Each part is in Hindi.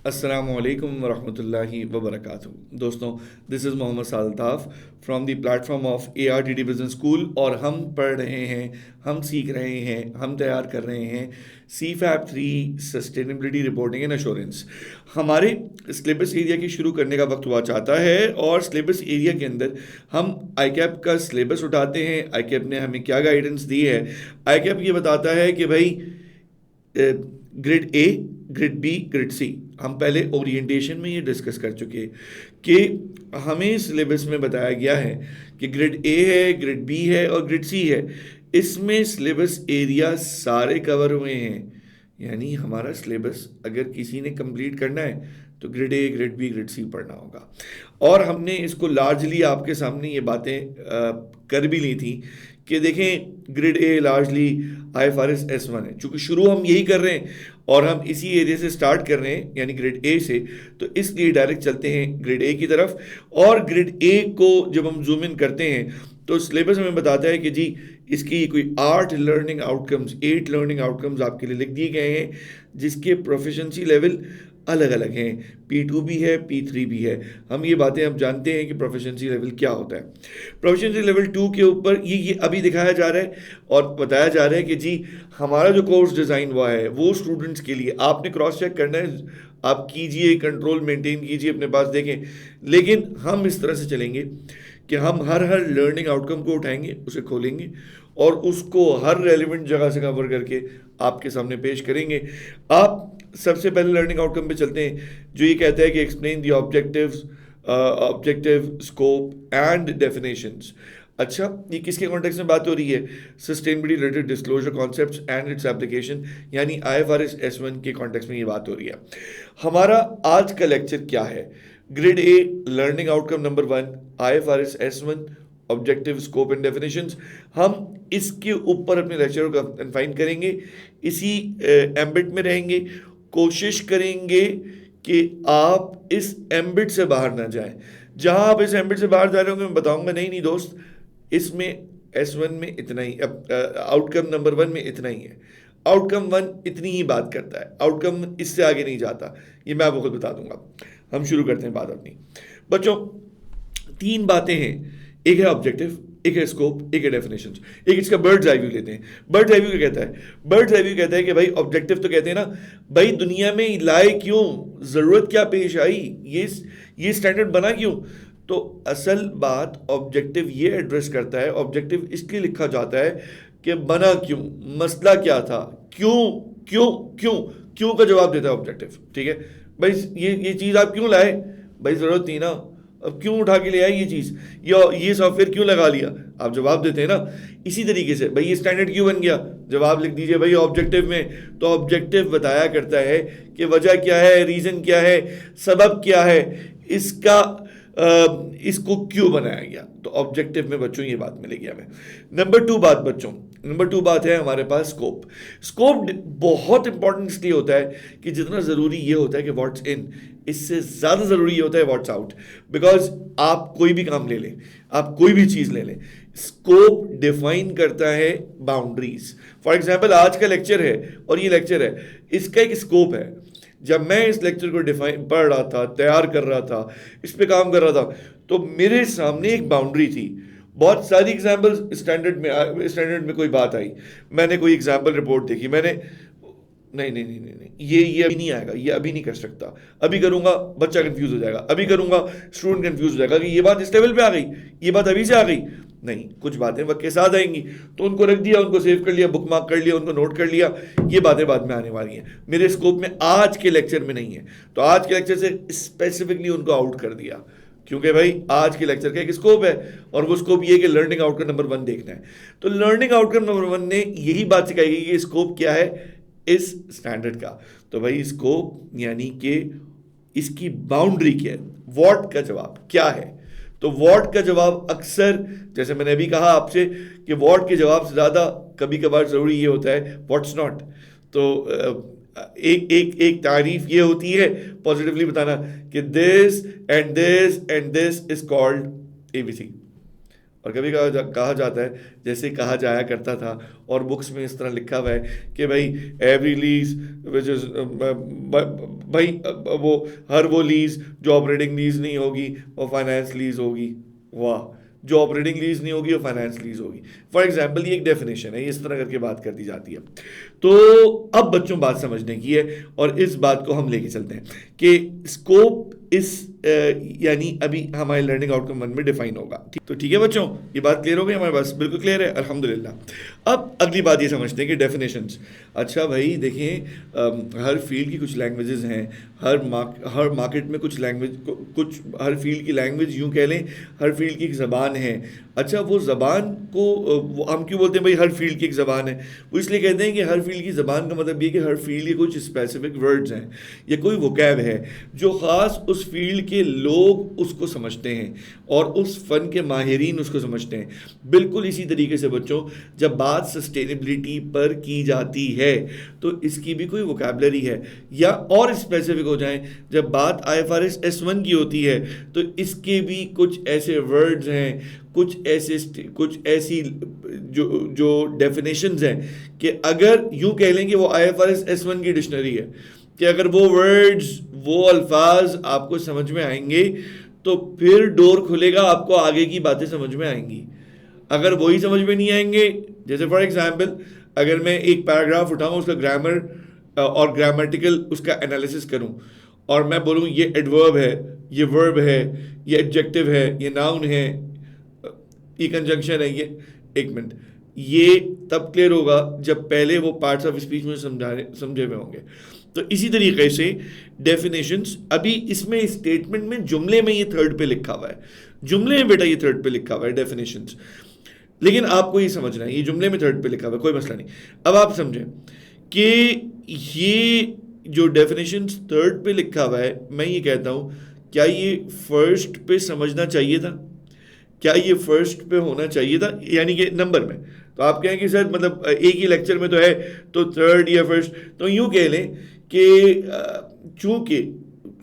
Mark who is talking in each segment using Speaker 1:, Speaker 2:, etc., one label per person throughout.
Speaker 1: अस्सलामु अलैकुम वरहमतुल्लाहि वबरकातुहू। दोस्तों, this is Mohammed Saltaf from the platform of ARTD business school, और हम पढ़ रहे हैं, हम सीख रहे हैं, हम तैयार कर रहे हैं CFAP 3 sustainability reporting and assurance. हमारे सिलेबस एरिया की शुरू करने का वक्त हुआ चाहता है, और सिलेबस एरिया के अंदर हम ICAP का सिलेबस उठाते हैं। ICAP ने हमें क्या गाइडेंस दी है? ICAP ये बताता है कि भाई grade A, grade B, grade C, हम पहले ओरिएंटेशन में ये डिस्कस कर चुके हैं कि हमें सिलेबस में बताया गया है कि ग्रेड ए है, ग्रेड बी है और ग्रेड सी है। इसमें सिलेबस एरिया सारे कवर हुए हैं, यानी हमारा सिलेबस अगर किसी ने कंप्लीट करना है तो grade A, grade B, grade C पढ़ना होगा। और हमने इसको लार्जली आपके सामने ये बातें कर भी ली थी कि देखें, grade A largely IFRS S1 है। चूंकि शुरू हम यही कर रहे हैं और हम इसी एरिया से स्टार्ट कर रहे हैं, यानी ग्रेड ए से, तो इसलिए डायरेक्ट चलते हैं ग्रेड ए की तरफ। और ग्रेड ए को जब हम जूम इन करते हैं तो सिलेबस हमें बताता है कि जी इसकी कोई 8 लर्निंग आउटकम्स, 8 लर्निंग आउटकम्स आपके लिए लिख दिए गए हैं, जिसके प्रोफिशिएंसी लेवल अलग अलग हैं। P2 भी है, P3 भी है। हम ये बातें अब जानते हैं कि प्रोफिशिएंसी लेवल क्या होता है। प्रोफिशिएंसी लेवल 2 के ऊपर ये अभी दिखाया जा रहा है और बताया जा रहा है कि जी हमारा जो कोर्स डिज़ाइन हुआ है वो स्टूडेंट्स के लिए, आपने क्रॉस चेक करना है, आप कीजिए, कंट्रोल मेंटेन कीजिए, अपने पास देखें। लेकिन हम इस तरह से चलेंगे कि हम हर लर्निंग आउटकम को उठाएंगे, उसे खोलेंगे और उसको हर रेलिवेंट जगह से कवर करके आपके सामने पेश करेंगे। आप सबसे पहले लर्निंग आउटकम पे चलते हैं, जो ये कहता है कि explain the objectives, objective, scope and definitions. अच्छा, ये किसके कॉन्टेक्स्ट में बात हो रही है? Sustainability related disclosure concepts and its application, यानी IFRS S1 के कॉन्टेक्स्ट में ये बात हो रही है। हमारा आज का लेक्चर क्या है? Grade A learning outcome number 1, IFRS S1, objective, scope and definitions. हम इसके ऊपर अपने लेक्चर को कन्फाइन करेंगे, इसी एम्बिट में रहेंगे। कोशिश करेंगे कि आप इस एम्बिट से बाहर ना जाएं। जहां आप इस एम्बिट से बाहर जा रहे होंगे मैं बताऊंगा नहीं दोस्त, इसमें S1 में इतना ही, आउटकम नंबर 1 में इतना ही है। आउटकम 1 इतनी ही बात करता है, आउटकम इससे आगे नहीं जाता, ये मैं आपको खुद बता दूंगा। हम शुरू करते हैं बात अपनी। बच्चों, 3 बातें हैं, एक है ऑब्जेक्टिव, एक है स्कोप, एक है डेफिनेशंस। एक इसका बर्ड्स आई व्यू लेते हैं। बर्ड्स आई व्यू क्या कहता है? बर्ड्स आई व्यू कहता है कि भाई ऑब्जेक्टिव तो कहते हैं ना, भाई दुनिया में लाए क्यों, जरूरत क्या पेश आई, ये स्टैंडर्ड बना क्यों। तो असल बात ऑब्जेक्टिव ये एड्रेस करता है। ऑब्जेक्टिव इसलिए लिखा जाता है कि बना क्यों, मसला क्या था, क्यों क्यों क्यों, क्यों का जवाब देता है ऑब्जेक्टिव। ठीक है भाई, ये चीज़ आप क्यों लाए? भाई ज़रूरत थी ना, अब क्यों उठा के ले आई ये चीज़, या ये सॉफ्टवेयर क्यों लगा लिया, आप जवाब देते हैं ना। इसी तरीके से भाई ये स्टैंडर्ड क्यों बन गया, जवाब लिख दीजिए भाई ऑब्जेक्टिव में। तो ऑब्जेक्टिव बताया करता है कि वजह क्या है, रीज़न क्या है, सबब क्या है, इसका इसको क्यों बनाया गया। तो ऑब्जेक्टिव में बच्चों ये बात मिलेगी हमें। नंबर 2 बात बच्चों, नंबर 2 बात है हमारे पास स्कोप। स्कोप बहुत इंपॉर्टेंट इसलिए होता है कि जितना ज़रूरी ये होता है कि व्हाट्स इन, इससे ज़्यादा ज़रूरी ये होता है व्हाट्स आउट। बिकॉज आप कोई भी काम ले लें, आप कोई भी चीज़ ले लें, स्कोप डिफाइन करता है बाउंड्रीज। फॉर एग्जाम्पल आज का लेक्चर है और ये लेक्चर है, इसका एक स्कोप है। जब मैं इस लेक्चर को डिफाइन पढ़ रहा था, तैयार कर रहा था, इस पे काम कर रहा था, तो मेरे सामने एक बाउंड्री थी। बहुत सारी एग्जाम्पल्स स्टैंडर्ड में कोई बात आई, मैंने कोई एग्जाम्पल रिपोर्ट देखी, मैंने नहीं नहीं नहीं नहीं नहीं, ये अभी नहीं आएगा, ये अभी नहीं कर सकता, अभी करूंगा बच्चा कंफ्यूज हो जाएगा, अभी करूंगा स्टूडेंट कंफ्यूज हो जाएगा कि ये बात इस लेवल पे आ गई, ये बात अभी से आ गई। नहीं, कुछ बातें वक्त के साथ आएंगी, तो उनको रख दिया, उनको सेव कर लिया, बुक मार्क कर लिया, उनको नोट कर लिया, ये बातें बाद में आने वाली हैं, मेरे स्कोप में आज के लेक्चर में नहीं है। तो आज के लेक्चर से स्पेसिफिकली उनको आउट कर दिया, क्योंकि भाई आज के लेक्चर का एक स्कोप है, और वो स्कोप ये कि लर्निंग आउटकम नंबर 1 देखना है। तो लर्निंग आउटकम नंबर 1 ने यही बात सिखाई गई कि स्कोप क्या है इस स्टैंडर्ड का। तो भाई स्कोप यानी कि इसकी बाउंड्री क्या है, व्हाट का जवाब क्या है। तो व्हाट का जवाब अक्सर, जैसे मैंने अभी कहा आपसे कि व्हाट के जवाब से ज़्यादा कभी कभार ज़रूरी ये होता है व्हाट्स नॉट। तो एक तारीफ ये होती है पॉजिटिवली बताना कि this and this and this is called ABC। और कभी कहा जाता है, जैसे कहा जाया करता था और बुक्स में इस तरह लिखा हुआ है कि भाई एवरी लीज विच इज, भाई वो हर वो लीज जो ऑपरेटिंग लीज नहीं होगी वो फाइनेंस लीज होगी। वाह, जो ऑपरेटिंग लीज नहीं होगी वो फाइनेंस लीज होगी। फॉर एग्जाम्पल ये एक डेफिनेशन है, इस तरह करके बात कर दी जाती है। तो अब बच्चों बात समझने की है और इस बात को हम लेके चलते हैं कि स्कोप इस यानी अभी हमारे लर्निंग आउटकम 1 में डिफाइन होगा। तो ठीक है बच्चों, ये बात क्लियर हो गई हमारे पास? बिल्कुल क्लियर है, अल्हम्दुलिल्लाह। अब अगली बात ये समझते हैं कि डेफिनेशंस। अच्छा भाई देखिए, हर फील्ड की कुछ लैंग्वेजेस हैं, हर मार्केट में कुछ लैंग्वेज, कुछ हर फील्ड की लैंग्वेज यूँ कह लें, हर फील्ड की एक ज़बान है। अच्छा, वो ज़बान को हम क्यों बोलते हैं भाई हर फील्ड की एक ज़बान है? वो इसलिए कहते हैं कि हर फील्ड की ज़बान का मतलब ये कि हर फील्ड के कुछ स्पेसिफिक वर्ड्स हैं या कोई वोकैब है जो ख़ास उस फील्ड के लोग उसको समझते हैं और उस फ़न के माहिरीन उसको समझते हैं। बिल्कुल इसी तरीके से बच्चों, जब बात सस्टेनेबिलिटी पर की जाती है तो इसकी भी कोई वोकैबलरी है, या और स्पेसिफिक हो जाए, जब बात IFRS S1 की होती है तो इसके भी कुछ ऐसे वर्ड्स हैं, कुछ ऐसी जो डेफिनेशंस हैं कि अगर यूं कह लें कि वो IFRS S1 की डिक्शनरी है, कि अगर वो वर्ड्स, वो अल्फाज आपको समझ में आएंगे तो फिर डोर खुलेगा, आपको आगे की बातें समझ में आएंगी। अगर वही समझ में नहीं आएंगे, जैसे फॉर एग्जांपल अगर मैं एक पैराग्राफ उठाऊं, उसका ग्रामर और ग्रामेटिकल उसका एनालिसिस करूं और मैं बोलूं ये एडवर्ब है, ये वर्ब है, ये एडजेक्टिव है, ये नाउन है, ये कंजंक्शन है, ये, एक मिनट, ये तब क्लियर होगा जब पहले वो पार्ट्स ऑफ स्पीच में समझे हुए होंगे। तो इसी तरीके से डेफिनेशंस, अभी इसमें स्टेटमेंट में जुमले में ये थर्ड पे लिखा हुआ है, जुमले में बेटा ये थर्ड पे लिखा हुआ है डेफिनेशंस, लेकिन आपको ये समझना है ये जुमले में थर्ड पे लिखा हुआ है, कोई मसला नहीं। अब आप समझें कि ये जो डेफिनेशंस थर्ड पे लिखा हुआ है, मैं ये कहता हूं क्या ये फर्स्ट पे समझना चाहिए था? क्या ये फर्स्ट पे होना चाहिए था, यानी कि नंबर में? तो आप कहें कि सर मतलब एक ही लेक्चर में तो है तो थर्ड या फर्स्ट, तो यूं कह लें कि चूंकि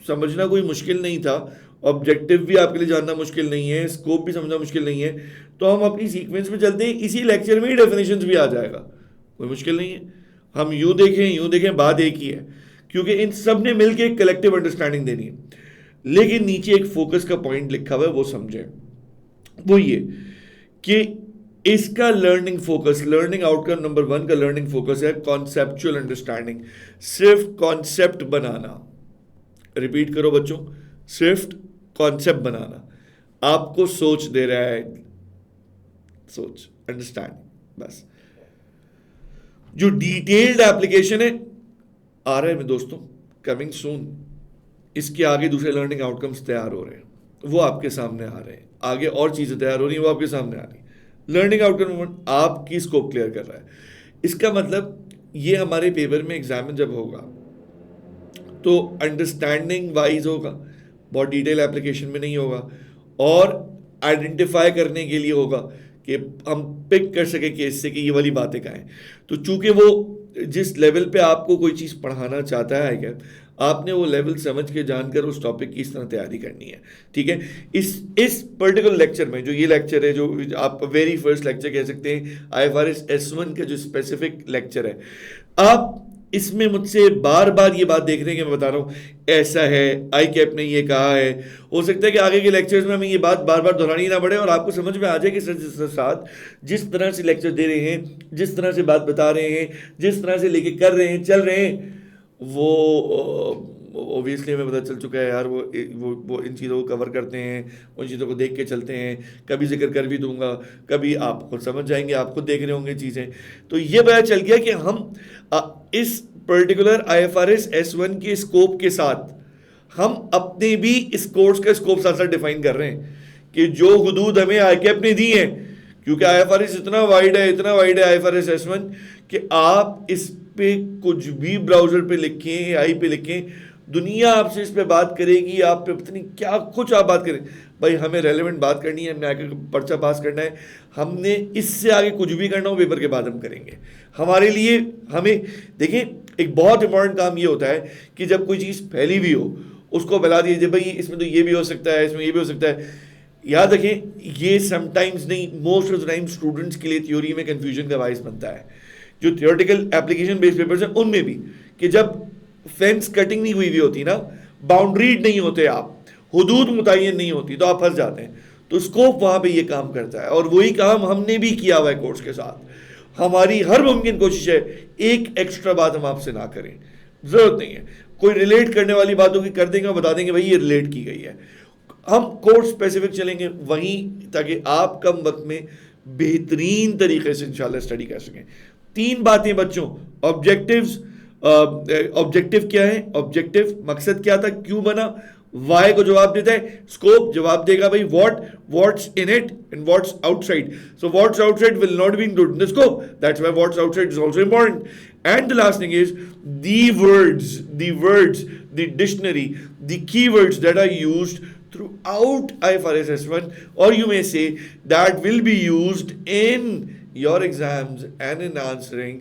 Speaker 1: समझना कोई मुश्किल नहीं था, ऑब्जेक्टिव भी आपके लिए जानना मुश्किल नहीं है, स्कोप भी समझना मुश्किल नहीं है, तो हम अपनी सीक्वेंस में चलते हैं, इसी लेक्चर में ही डेफिनेशंस भी आ जाएगा, कोई मुश्किल नहीं है। हम यूं देखें बात एक ही है, क्योंकि इन सब ने मिलकर एक कलेक्टिव अंडरस्टैंडिंग देनी है। लेकिन नीचे एक फोकस का पॉइंट लिखा हुआ है, वो समझें, वो ये कि इसका learning focus, learning outcome number 1 का लर्निंग फोकस है कॉन्सेप्चुअल अंडरस्टैंडिंग, सिर्फ कॉन्सेप्ट बनाना। रिपीट करो बच्चों, सिर्फ कॉन्सेप्ट बनाना, आपको सोच दे रहा है, सोच, अंडरस्टैंडिंग, बस। जो डिटेल्ड एप्लीकेशन है आ रहे हैं दोस्तों, कमिंग सून, इसके आगे दूसरे लर्निंग आउटकम्स तैयार हो रहे हैं, वो आपके सामने आ रहे हैं, आगे और चीज़ें तैयार हो रही हैं, वो आपके सामने आ रही हैं। लर्निंग आउटकम आपकी स्कोप क्लियर कर रहा है, इसका मतलब ये हमारे पेपर में एग्जाम में जब होगा तो अंडरस्टैंडिंग वाइज होगा, बहुत डिटेल एप्लीकेशन में नहीं होगा, और आइडेंटिफाई करने के लिए होगा कि हम पिक कर सके कि इससे कि ये वाली बातें कहाँ हैं। तो चूंकि वो जिस लेवल पे आपको कोई चीज़ पढ़ाना चाहता है क्या, आपने वो लेवल समझ के जानकर उस टॉपिक की इस तरह तैयारी करनी है, ठीक है। इस पर्टिकुलर लेक्चर में, जो ये लेक्चर है, जो आप वेरी फर्स्ट लेक्चर कह सकते हैं, IFRS S1 का जो स्पेसिफिक लेक्चर है, आप इसमें मुझसे बार बार ये बात देख रहे हैं कि मैं बता रहा हूँ ऐसा है, ICAP ने ये कहा है। हो सकता है कि आगे के लेक्चर्स में हमें ये बात बार बार दोहरानी ना पड़े और आपको समझ में आ जाए कि सर साथ जिस तरह से लेक्चर दे रहे हैं, जिस तरह से बात बता रहे हैं, जिस तरह से लेके कर रहे हैं, चल रहे हैं, वो ओबियसली हमें पता चल चुका है यार, वो इन चीज़ों को कवर करते हैं, उन चीज़ों को देख के चलते हैं। कभी जिक्र कर भी दूंगा, कभी आप खुद समझ जाएंगे, आप खुद देख रहे होंगे चीज़ें। तो ये पता चल गया कि हम इस पर्टिकुलर IFRS S1 के स्कोप के साथ हम अपने भी इस कोर्स का स्कोप साथ साथ डिफाइन कर रहे हैं कि जो हुदूद हमें ICAP ने दी है, क्योंकि IFRS इतना वाइड है IFRS S1 कि आप इस पे कुछ भी ब्राउज़र पे लिखें, AI पे लिखें, दुनिया आपसे इस पे बात करेगी, आप पे पता नहीं क्या कुछ आप बात करें। भाई हमें रेलेवेंट बात करनी है, हमने आगे पर्चा पास करना है, हमने इससे आगे कुछ भी करना हो पेपर के बाद हम करेंगे। हमारे लिए हमें देखिए एक बहुत इंपॉर्टेंट काम ये होता है कि जब कोई चीज़ फैली हुई हो उसको फैला दीजिए, भाई इसमें तो ये भी हो सकता है, इसमें ये भी हो सकता है। याद रखें, ये समटाइम्स नहीं, most of the time students के लिए थ्योरी में कंफ्यूजन का बायस बनता है। जो थियोरेटिकल एप्लीकेशन बेस्ड पेपर्स हैं उनमें भी, कि जब फेंस कटिंग नहीं हुई होती ना, बाउंड्रीड नहीं होते आप, हुदूद मुतय्यन नहीं होती, तो आप फंस जाते हैं। तो स्कोप वहां पे ये काम करता है, और वही काम हमने भी किया हुआ है कोर्स के साथ। हमारी हर मुमकिन कोशिश है एक एक्स्ट्रा बात हम आपसे ना करें, जरूरत नहीं है। कोई रिलेट करने वाली बातों की कर देंगे, बता देंगे भाई ये रिलेट की गई है। हम कोर्स स्पेसिफिक चलेंगे वहीं, ताकि आप कम वक्त में बेहतरीन तरीके से इंशाल्लाह स्टडी कर सकें। 3 बातें बच्चों, ऑब्जेक्टिव्स, ऑब्जेक्टिव क्या है, ऑब्जेक्टिव मकसद क्या था, क्यों बना, वाई को जवाब देता है, स्कोप जवाब देगा भाई what's in it and what's outside. So what's outside will not be included in the scope, that's why what's outside is also important. And the last thing is the words, the dictionary, the keywords that are used throughout IFRS S1, or you may say that will be used in your exams and in answering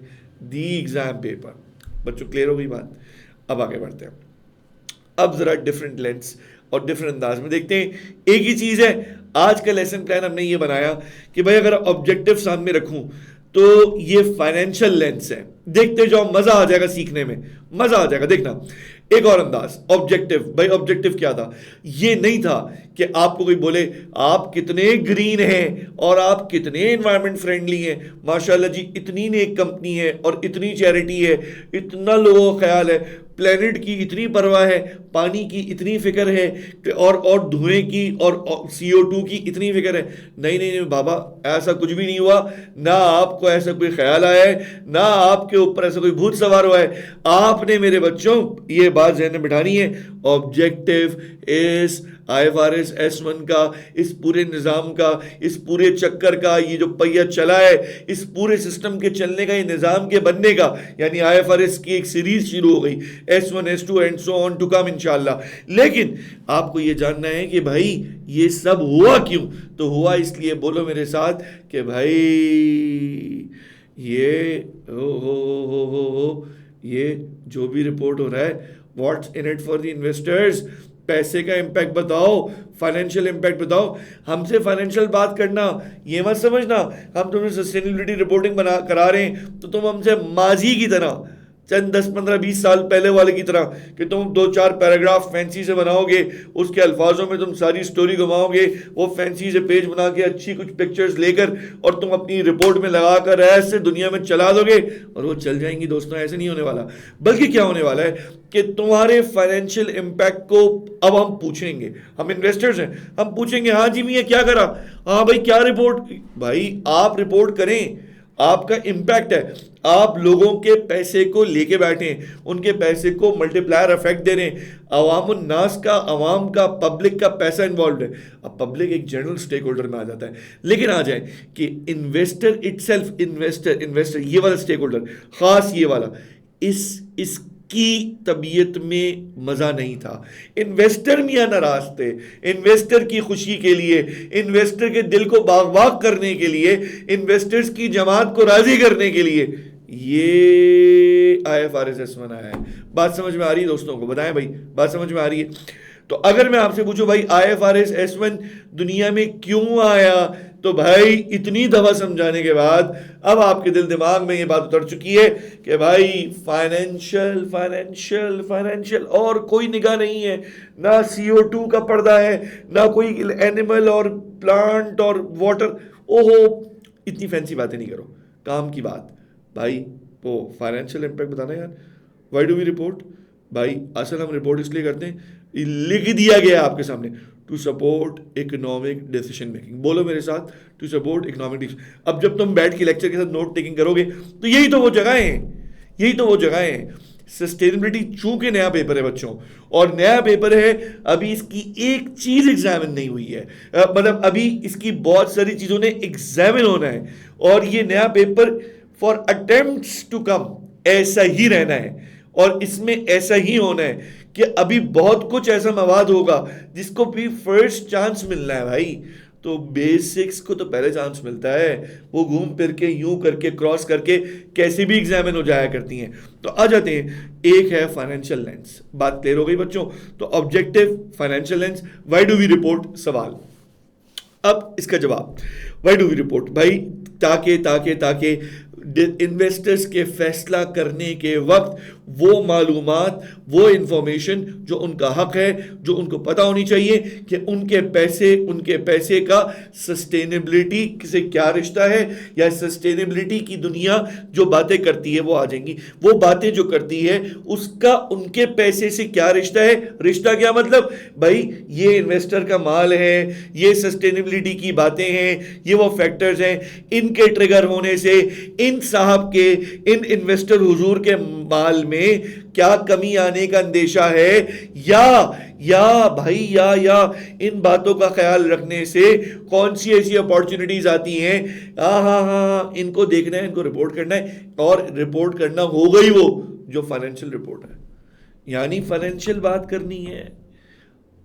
Speaker 1: the exam paper। बच्चों क्लियर हो गई बात? अब आगे बढ़ते हैं। अब जरा डिफरेंट लेंस और डिफरेंट अंदाज में देखते हैं। एक ही चीज है, आज का लेसन प्लान हमने ये बनाया कि भाई अगर ऑब्जेक्टिव सामने रखूं तो ये फाइनेंशियल लेंस है, देखते जाओ, मजा आ जाएगा सीखने में, मजा आ जाएगा। देखना एक और अंदाज, ऑब्जेक्टिव। भाई ऑब्जेक्टिव क्या था? ये नहीं था कि आपको कोई बोले आप कितने ग्रीन हैं और आप कितने एनवायरनमेंट फ्रेंडली हैं, माशाल्लाह जी इतनी नेक कंपनी है और इतनी चैरिटी है, इतना लोगों का ख्याल है, प्लेनेट की इतनी परवाह है, पानी की इतनी फिक्र है, और धुएं की और CO2 की इतनी फिक्र है। नहीं नहीं नहीं बाबा, ऐसा कुछ भी नहीं हुआ, ना आपको ऐसा कोई ख्याल आया है, ना आपके ऊपर ऐसा कोई भूत सवार हुआ है। आपने मेरे बच्चों ये बात ज़हन में बिठानी है, ऑब्जेक्टिव इज IFRS S1 का, इस पूरे निज़ाम का, इस पूरे चक्कर का, ये जो पहिया चला है, इस पूरे सिस्टम के चलने का, ये निज़ाम के बनने का, यानी IFRS की एक सीरीज शुरू हो गई, S1 S2 and so on to come इंशाल्लाह। लेकिन आपको ये जानना है कि भाई ये सब हुआ क्यों? तो हुआ इसलिए, बोलो मेरे साथ, कि भाई ये हो ये जो भी रिपोर्ट हो रहा है, what's in it for the investors, पैसे का इंपैक्ट बताओ, फाइनेंशियल इंपैक्ट बताओ। हमसे फाइनेंशियल बात करना, ये मत समझना हम तुम्हें सस्टेनेबिलिटी रिपोर्टिंग बना करा रहे हैं तो तुम हमसे माजी की तरह, चंद 10 15 20 साल पहले वाले की तरह, कि तुम 2-4 पैराग्राफ फैंसी से बनाओगे, उसके अल्फाजों में तुम सारी स्टोरी घुमाओगे, वो फैंसी से पेज बना के अच्छी कुछ पिक्चर्स लेकर और तुम अपनी रिपोर्ट में लगाकर ऐसे दुनिया में चला दोगे और वो चल जाएंगी। दोस्तों ऐसे नहीं होने वाला, बल्कि क्या होने वाला है कि तुम्हारे फाइनेंशियल इम्पैक्ट को अब हम पूछेंगे, हम इन्वेस्टर्स हैं, हम पूछेंगे हाँ जी मियाँ क्या करा, हाँ भाई क्या रिपोर्ट, भाई आप रिपोर्ट करें, आपका इंपैक्ट है, आप लोगों के पैसे को लेके बैठे, उनके पैसे को मल्टीप्लायर इफेक्ट दे रहे हैं, अवामुन नास का, अवाम का, पब्लिक का पैसा इन्वॉल्व है। अब पब्लिक एक जनरल स्टेक होल्डर में आ जाता है, लेकिन आ जाए कि इन्वेस्टर इटसेल्फ, इन्वेस्टर ये वाला स्टेक होल्डर, खास ये वाला, इसकी तबीयत में मजा नहीं था। इन्वेस्टर मियां नाराज थे, इन्वेस्टर की खुशी के लिए, इन्वेस्टर के दिल को बाग बाग करने के लिए, इन्वेस्टर्स की जमात को राजी करने के लिए ये IFRS S1 आया है। बात समझ में आ रही है दोस्तों को? बताएं भाई, बात समझ में आ रही है? तो अगर मैं आपसे पूछूं भाई IFRS S1 दुनिया में क्यों आया, तो भाई इतनी दफा समझाने के बाद अब आपके दिल दिमाग में ये बात उतर चुकी है कि भाई फाइनेंशियल फाइनेंशियल फाइनेंशियल, और कोई निगाह नहीं है, ना CO2 का पर्दा है, ना कोई एनिमल और प्लांट और वाटर। ओहो, इतनी फैंसी बातें नहीं करो, काम की बात। भाई वो फाइनेंशियल इम्पैक्ट बताना यार, व्हाई डू वी रिपोर्ट? भाई असल हम रिपोर्ट इसलिए करते हैं, लिख दिया गया आपके सामने, to support economic decision making. बोलो मेरे साथ, टू सपोर्ट इकोनॉमिक डिसीजन। अब जब तुम बैठ के लेक्चर के साथ नोट टेकिंग करोगे तो यही तो वो जगह हैं, यही तो वो जगह हैं। सस्टेनेबिलिटी चूंकि नया पेपर है बच्चों, और नया पेपर है, अभी इसकी एक चीज एग्जामिन नहीं हुई है, मतलब अभी इसकी बहुत सारी चीजों ने एग्जामिन होना है, और ये नया paper for attempts to come ऐसा ही रहना है, और इसमें ऐसा ही होना है कि अभी बहुत कुछ ऐसा मवाद होगा जिसको भी फर्स्ट चांस मिलना है भाई। तो बेसिक्स को तो पहले चांस मिलता है, वो घूम फिर के यूं करके क्रॉस करके कैसे भी एग्जामिन हो जाया करती हैं। तो आ जाते हैं, एक है फाइनेंशियल लेंस। बात क्लियर हो गई बच्चों? तो objective, financial lens, why do we report, सवाल अब इसका जवाब, व्हाई डू वी रिपोर्ट भाई, ताकि इन्वेस्टर्स के फैसला करने के वक्त वो मालूमात, वो इंफॉर्मेशन जो उनका हक है, जो उनको पता होनी चाहिए कि उनके पैसे का सस्टेनेबिलिटी से क्या रिश्ता है, या सस्टेनेबिलिटी की दुनिया जो बातें करती है वो आ जाएंगी, वो बातें जो करती है उसका उनके पैसे से क्या रिश्ता है। रिश्ता क्या मतलब भाई, ये इन्वेस्टर का माल है, ये सस्टेनेबिलिटी की बातें हैं, ये वो फैक्टर्स हैं, इनके ट्रिगर होने से इन साहब के, इन इन्वेस्टर हुजूर के माल में क्या कमी आने का अंदेशा है, या भाई या इन बातों का ख्याल रखने से कौन सी ऐसी अपॉर्चुनिटीज आती हैं। हाँ, इनको देखना है, इनको रिपोर्ट करना है, और रिपोर्ट करना हो गई वो जो फाइनेंशियल रिपोर्ट है, यानी फाइनेंशियल बात करनी है।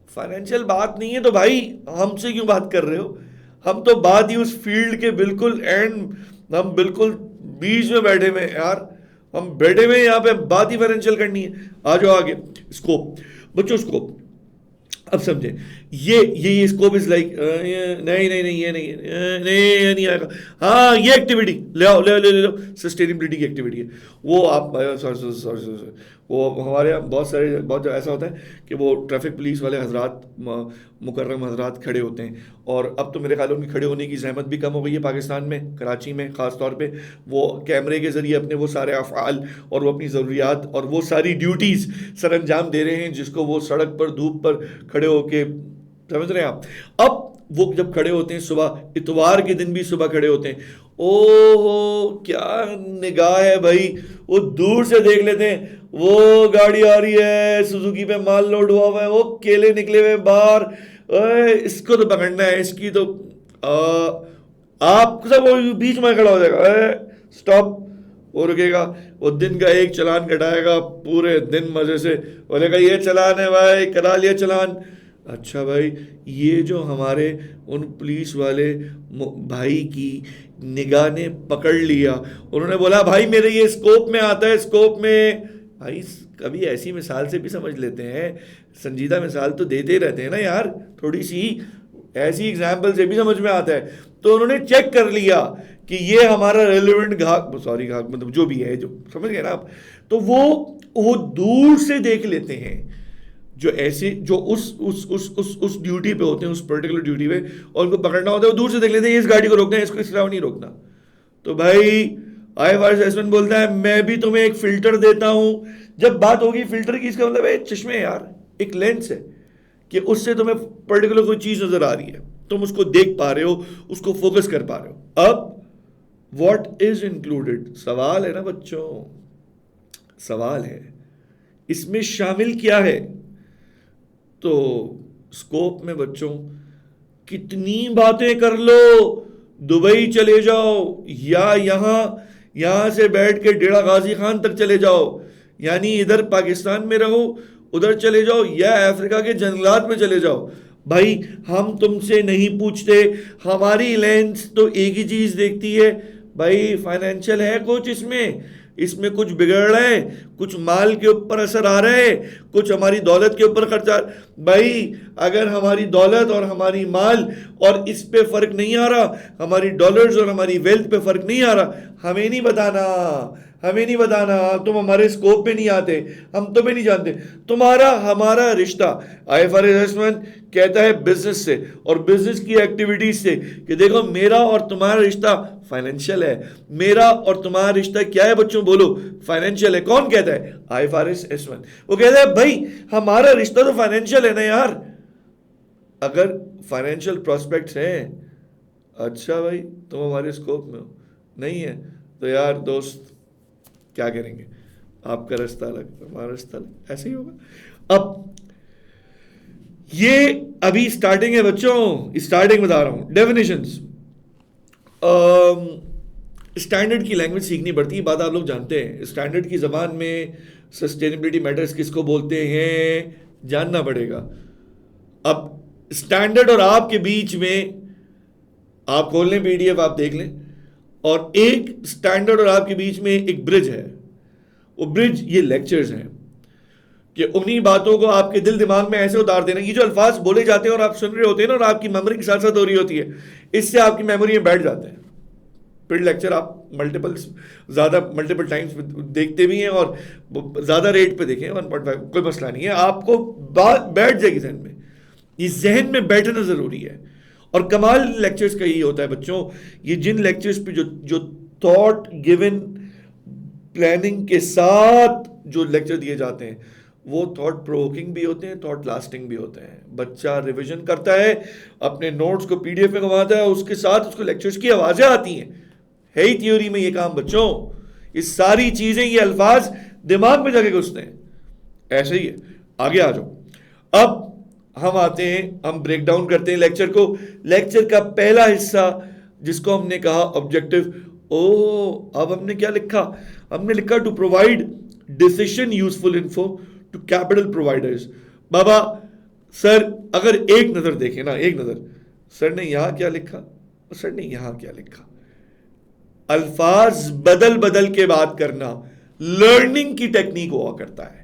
Speaker 1: फाइनेंशियल बात नहीं है तो भाई हमसे क्यों बात कर रहे हो? हम तो बात ही उस फील्ड के बिल्कुल एंड, हम बिल्कुल बीच में बैठे हुए यार, हम बैठे हुए यहाँ पे बात ही फाइनेंशियल करनी है। आ जाओ आगे। स्कोप बच्चों, स्कोप अब समझे, ये स्कोप इज लाइक नहीं ये नहीं आएगा। हाँ, ये एक्टिविटी ले आओ, सस्टेनेबिलिटी की एक्टिविटी है वो। आप सॉरी, वो हमारे यहाँ बहुत ऐसा होता है कि वो ट्रैफिक पुलिस वाले हजरात, मुकर्रम हजरात खड़े होते हैं, और अब तो मेरे ख्याल उनकी खड़े होने की जहमत भी कम हो गई है पाकिस्तान में, कराची में ख़ास तौर पे। वो कैमरे के ज़रिए अपने वो सारे अफ़आल और वो अपनी ज़रूरियात और वो सारी ड्यूटीज़ सर अंजाम दे रहे हैं, जिसको वो सड़क पर धूप पर खड़े होके, समझ रहे हैं आप। अब वो जब खड़े होते हैं सुबह, इतवार के दिन भी सुबह खड़े होते हैं, ओहो क्या निगाह है भाई, वो दूर से देख लेते हैं, वो गाड़ी आ रही है, सुजुकी पे माल लोड हुआ हुआ है, वो केले निकले हुए बाहर, इसको तो पकड़ना है, इसकी तो आप सब वो बीच में खड़ा हो जाएगा, स्टॉप, वो रुकेगा, वो दिन का एक चालान कटाएगा, पूरे दिन मजे से बोलेगा ये चालान है भाई, करा लिया चालान। अच्छा भाई, ये जो हमारे उन पुलिस वाले भाई की निगाह ने पकड़ लिया, उन्होंने बोला भाई मेरे ये स्कोप में आता है, स्कोप में। भाई कभी ऐसी मिसाल से भी समझ लेते हैं, संजीदा मिसाल तो देते रहते हैं ना यार, थोड़ी सी ऐसी एग्जाम्पल से भी समझ में आता है। तो उन्होंने चेक कर लिया कि ये हमारा रेलिवेंट घाक मतलब जो भी है, जो समझ गए ना आप। तो वो दूर से देख लेते हैं, जो ऐसे जो उस ड्यूटी पे होते हैं, उस पर्टिकुलर ड्यूटी पे, और उनको पकड़ना होता है, वो दूर से देख लेते हैं, इस गाड़ी को रोकना है, इसको इसके अलावा नहीं रोकना। तो भाई IFRS असेसमेंट बोलता है मैं भी तुम्हें एक फिल्टर देता हूं। जब बात होगी फिल्टर की, इसका मतलब है चश्मे यार, एक लेंस है कि उससे तुम्हें पर्टिकुलर कोई चीज नजर आ रही है, तुम उसको देख पा रहे हो, उसको फोकस कर पा रहे हो। अब व्हाट इज इंक्लूडेड, सवाल है ना बच्चों, सवाल है इसमें शामिल क्या है। तो स्कोप में बच्चों कितनी बातें कर लो, दुबई चले जाओ, या यहां से बैठ के डेरा गाजी खान तक चले जाओ, यानी इधर पाकिस्तान में रहो, उधर चले जाओ, या अफ्रीका के जंगलात में चले जाओ। भाई हम तुमसे नहीं पूछते, हमारी लेंस तो एक ही चीज देखती है भाई, फाइनेंशियल है कुछ इसमें कुछ बिगड़ रहा है, कुछ माल के ऊपर असर आ रहा है, कुछ हमारी दौलत के ऊपर खर्चा। भाई अगर हमारी दौलत और हमारी माल और इस पे फर्क नहीं आ रहा, हमारी डॉलर्स और हमारी वेल्थ पे फर्क नहीं आ रहा, हमें नहीं बताना, तुम हमारे स्कोप में नहीं आते, हम तुम्हें नहीं जानते। तुम्हारा हमारा रिश्ता IFRS असेसमेंट कहता है बिजनेस से और बिजनेस की एक्टिविटीज से कि देखो मेरा और तुम्हारा रिश्ता फाइनेंशियल है। मेरा और तुम्हारा रिश्ता क्या है बच्चों, बोलो, फाइनेंशियल है। कौन कहता है? IFRS assessment. वो कहता है भाई हमारा रिश्ता तो फाइनेंशियल है ना यार। अगर फाइनेंशियल प्रोस्पेक्ट्स हैं, अच्छा भाई तुम हमारे स्कोप में हो, नहीं है तो यार दोस्त क्या करेंगे, आपका रास्ता अलग, हमारा रास्ता अलग, ऐसे ही होगा। अब ये अभी स्टार्टिंग है बच्चों, स्टार्टिंग बता रहा हूं। डेफिनेशंस, स्टैंडर्ड की लैंग्वेज सीखनी पड़ती है, बात आप लोग जानते हैं। स्टैंडर्ड की ज़बान में सस्टेनेबिलिटी मैटर्स किसको बोलते हैं जानना पड़ेगा। अब स्टैंडर्ड और आपके बीच में आप खोल लें PDF, आप देख लें, और एक स्टैंडर्ड और आपके बीच में एक ब्रिज है। वो ब्रिज ये लेक्चर्स हैं। कि उन्हीं बातों को आपके दिल दिमाग में ऐसे उतार देना। ये जो अल्फाज बोले जाते हैं और आप सुन रहे होते हैं ना, और आपकी मेमोरी के साथ साथ हो रही होती है, इससे आपकी मेमोरी में बैठ जाते हैं। फिर लेक्चर आप मल्टीपल टाइम्स देखते भी हैं और ज़्यादा रेट पे देखें, 1.5 कोई मसला नहीं है, आपको बात बैठ जाएगी जहन में। ये जहन में बैठना ज़रूरी है। और कमाल लेक्चर्स का यही होता है बच्चों, ये जिन लेक्चर्स पे जो थॉट गिवन प्लानिंग के साथ जो लेक्चर दिए जाते हैं, वो थॉट प्रोवोकिंग भी होते हैं, थॉट लास्टिंग भी होते हैं। बच्चा रिवीजन करता है, अपने नोट्स को पीडीएफ में घुमाता है, उसके साथ उसको लेक्चर्स की आवाज़ें आती हैं। है ही थ्योरी में ये काम बच्चों, ये सारी चीज़ें, ये अल्फाज दिमाग में जाके घुसते हैं। ऐसे ही है। आगे आ जाओ। अब हम आते हैं, हम ब्रेक डाउन करते हैं लेक्चर को। लेक्चर का पहला हिस्सा जिसको हमने कहा ऑब्जेक्टिव। अब हमने क्या लिखा? हमने लिखा to provide decision useful info to capital providers. बाबा सर अगर एक नजर देखें ना, एक नजर, सर ने यहां क्या लिखा और सर ने यहां क्या लिखा। अल्फाज बदल बदल के बात करना लर्निंग की टेक्निक हुआ करता है।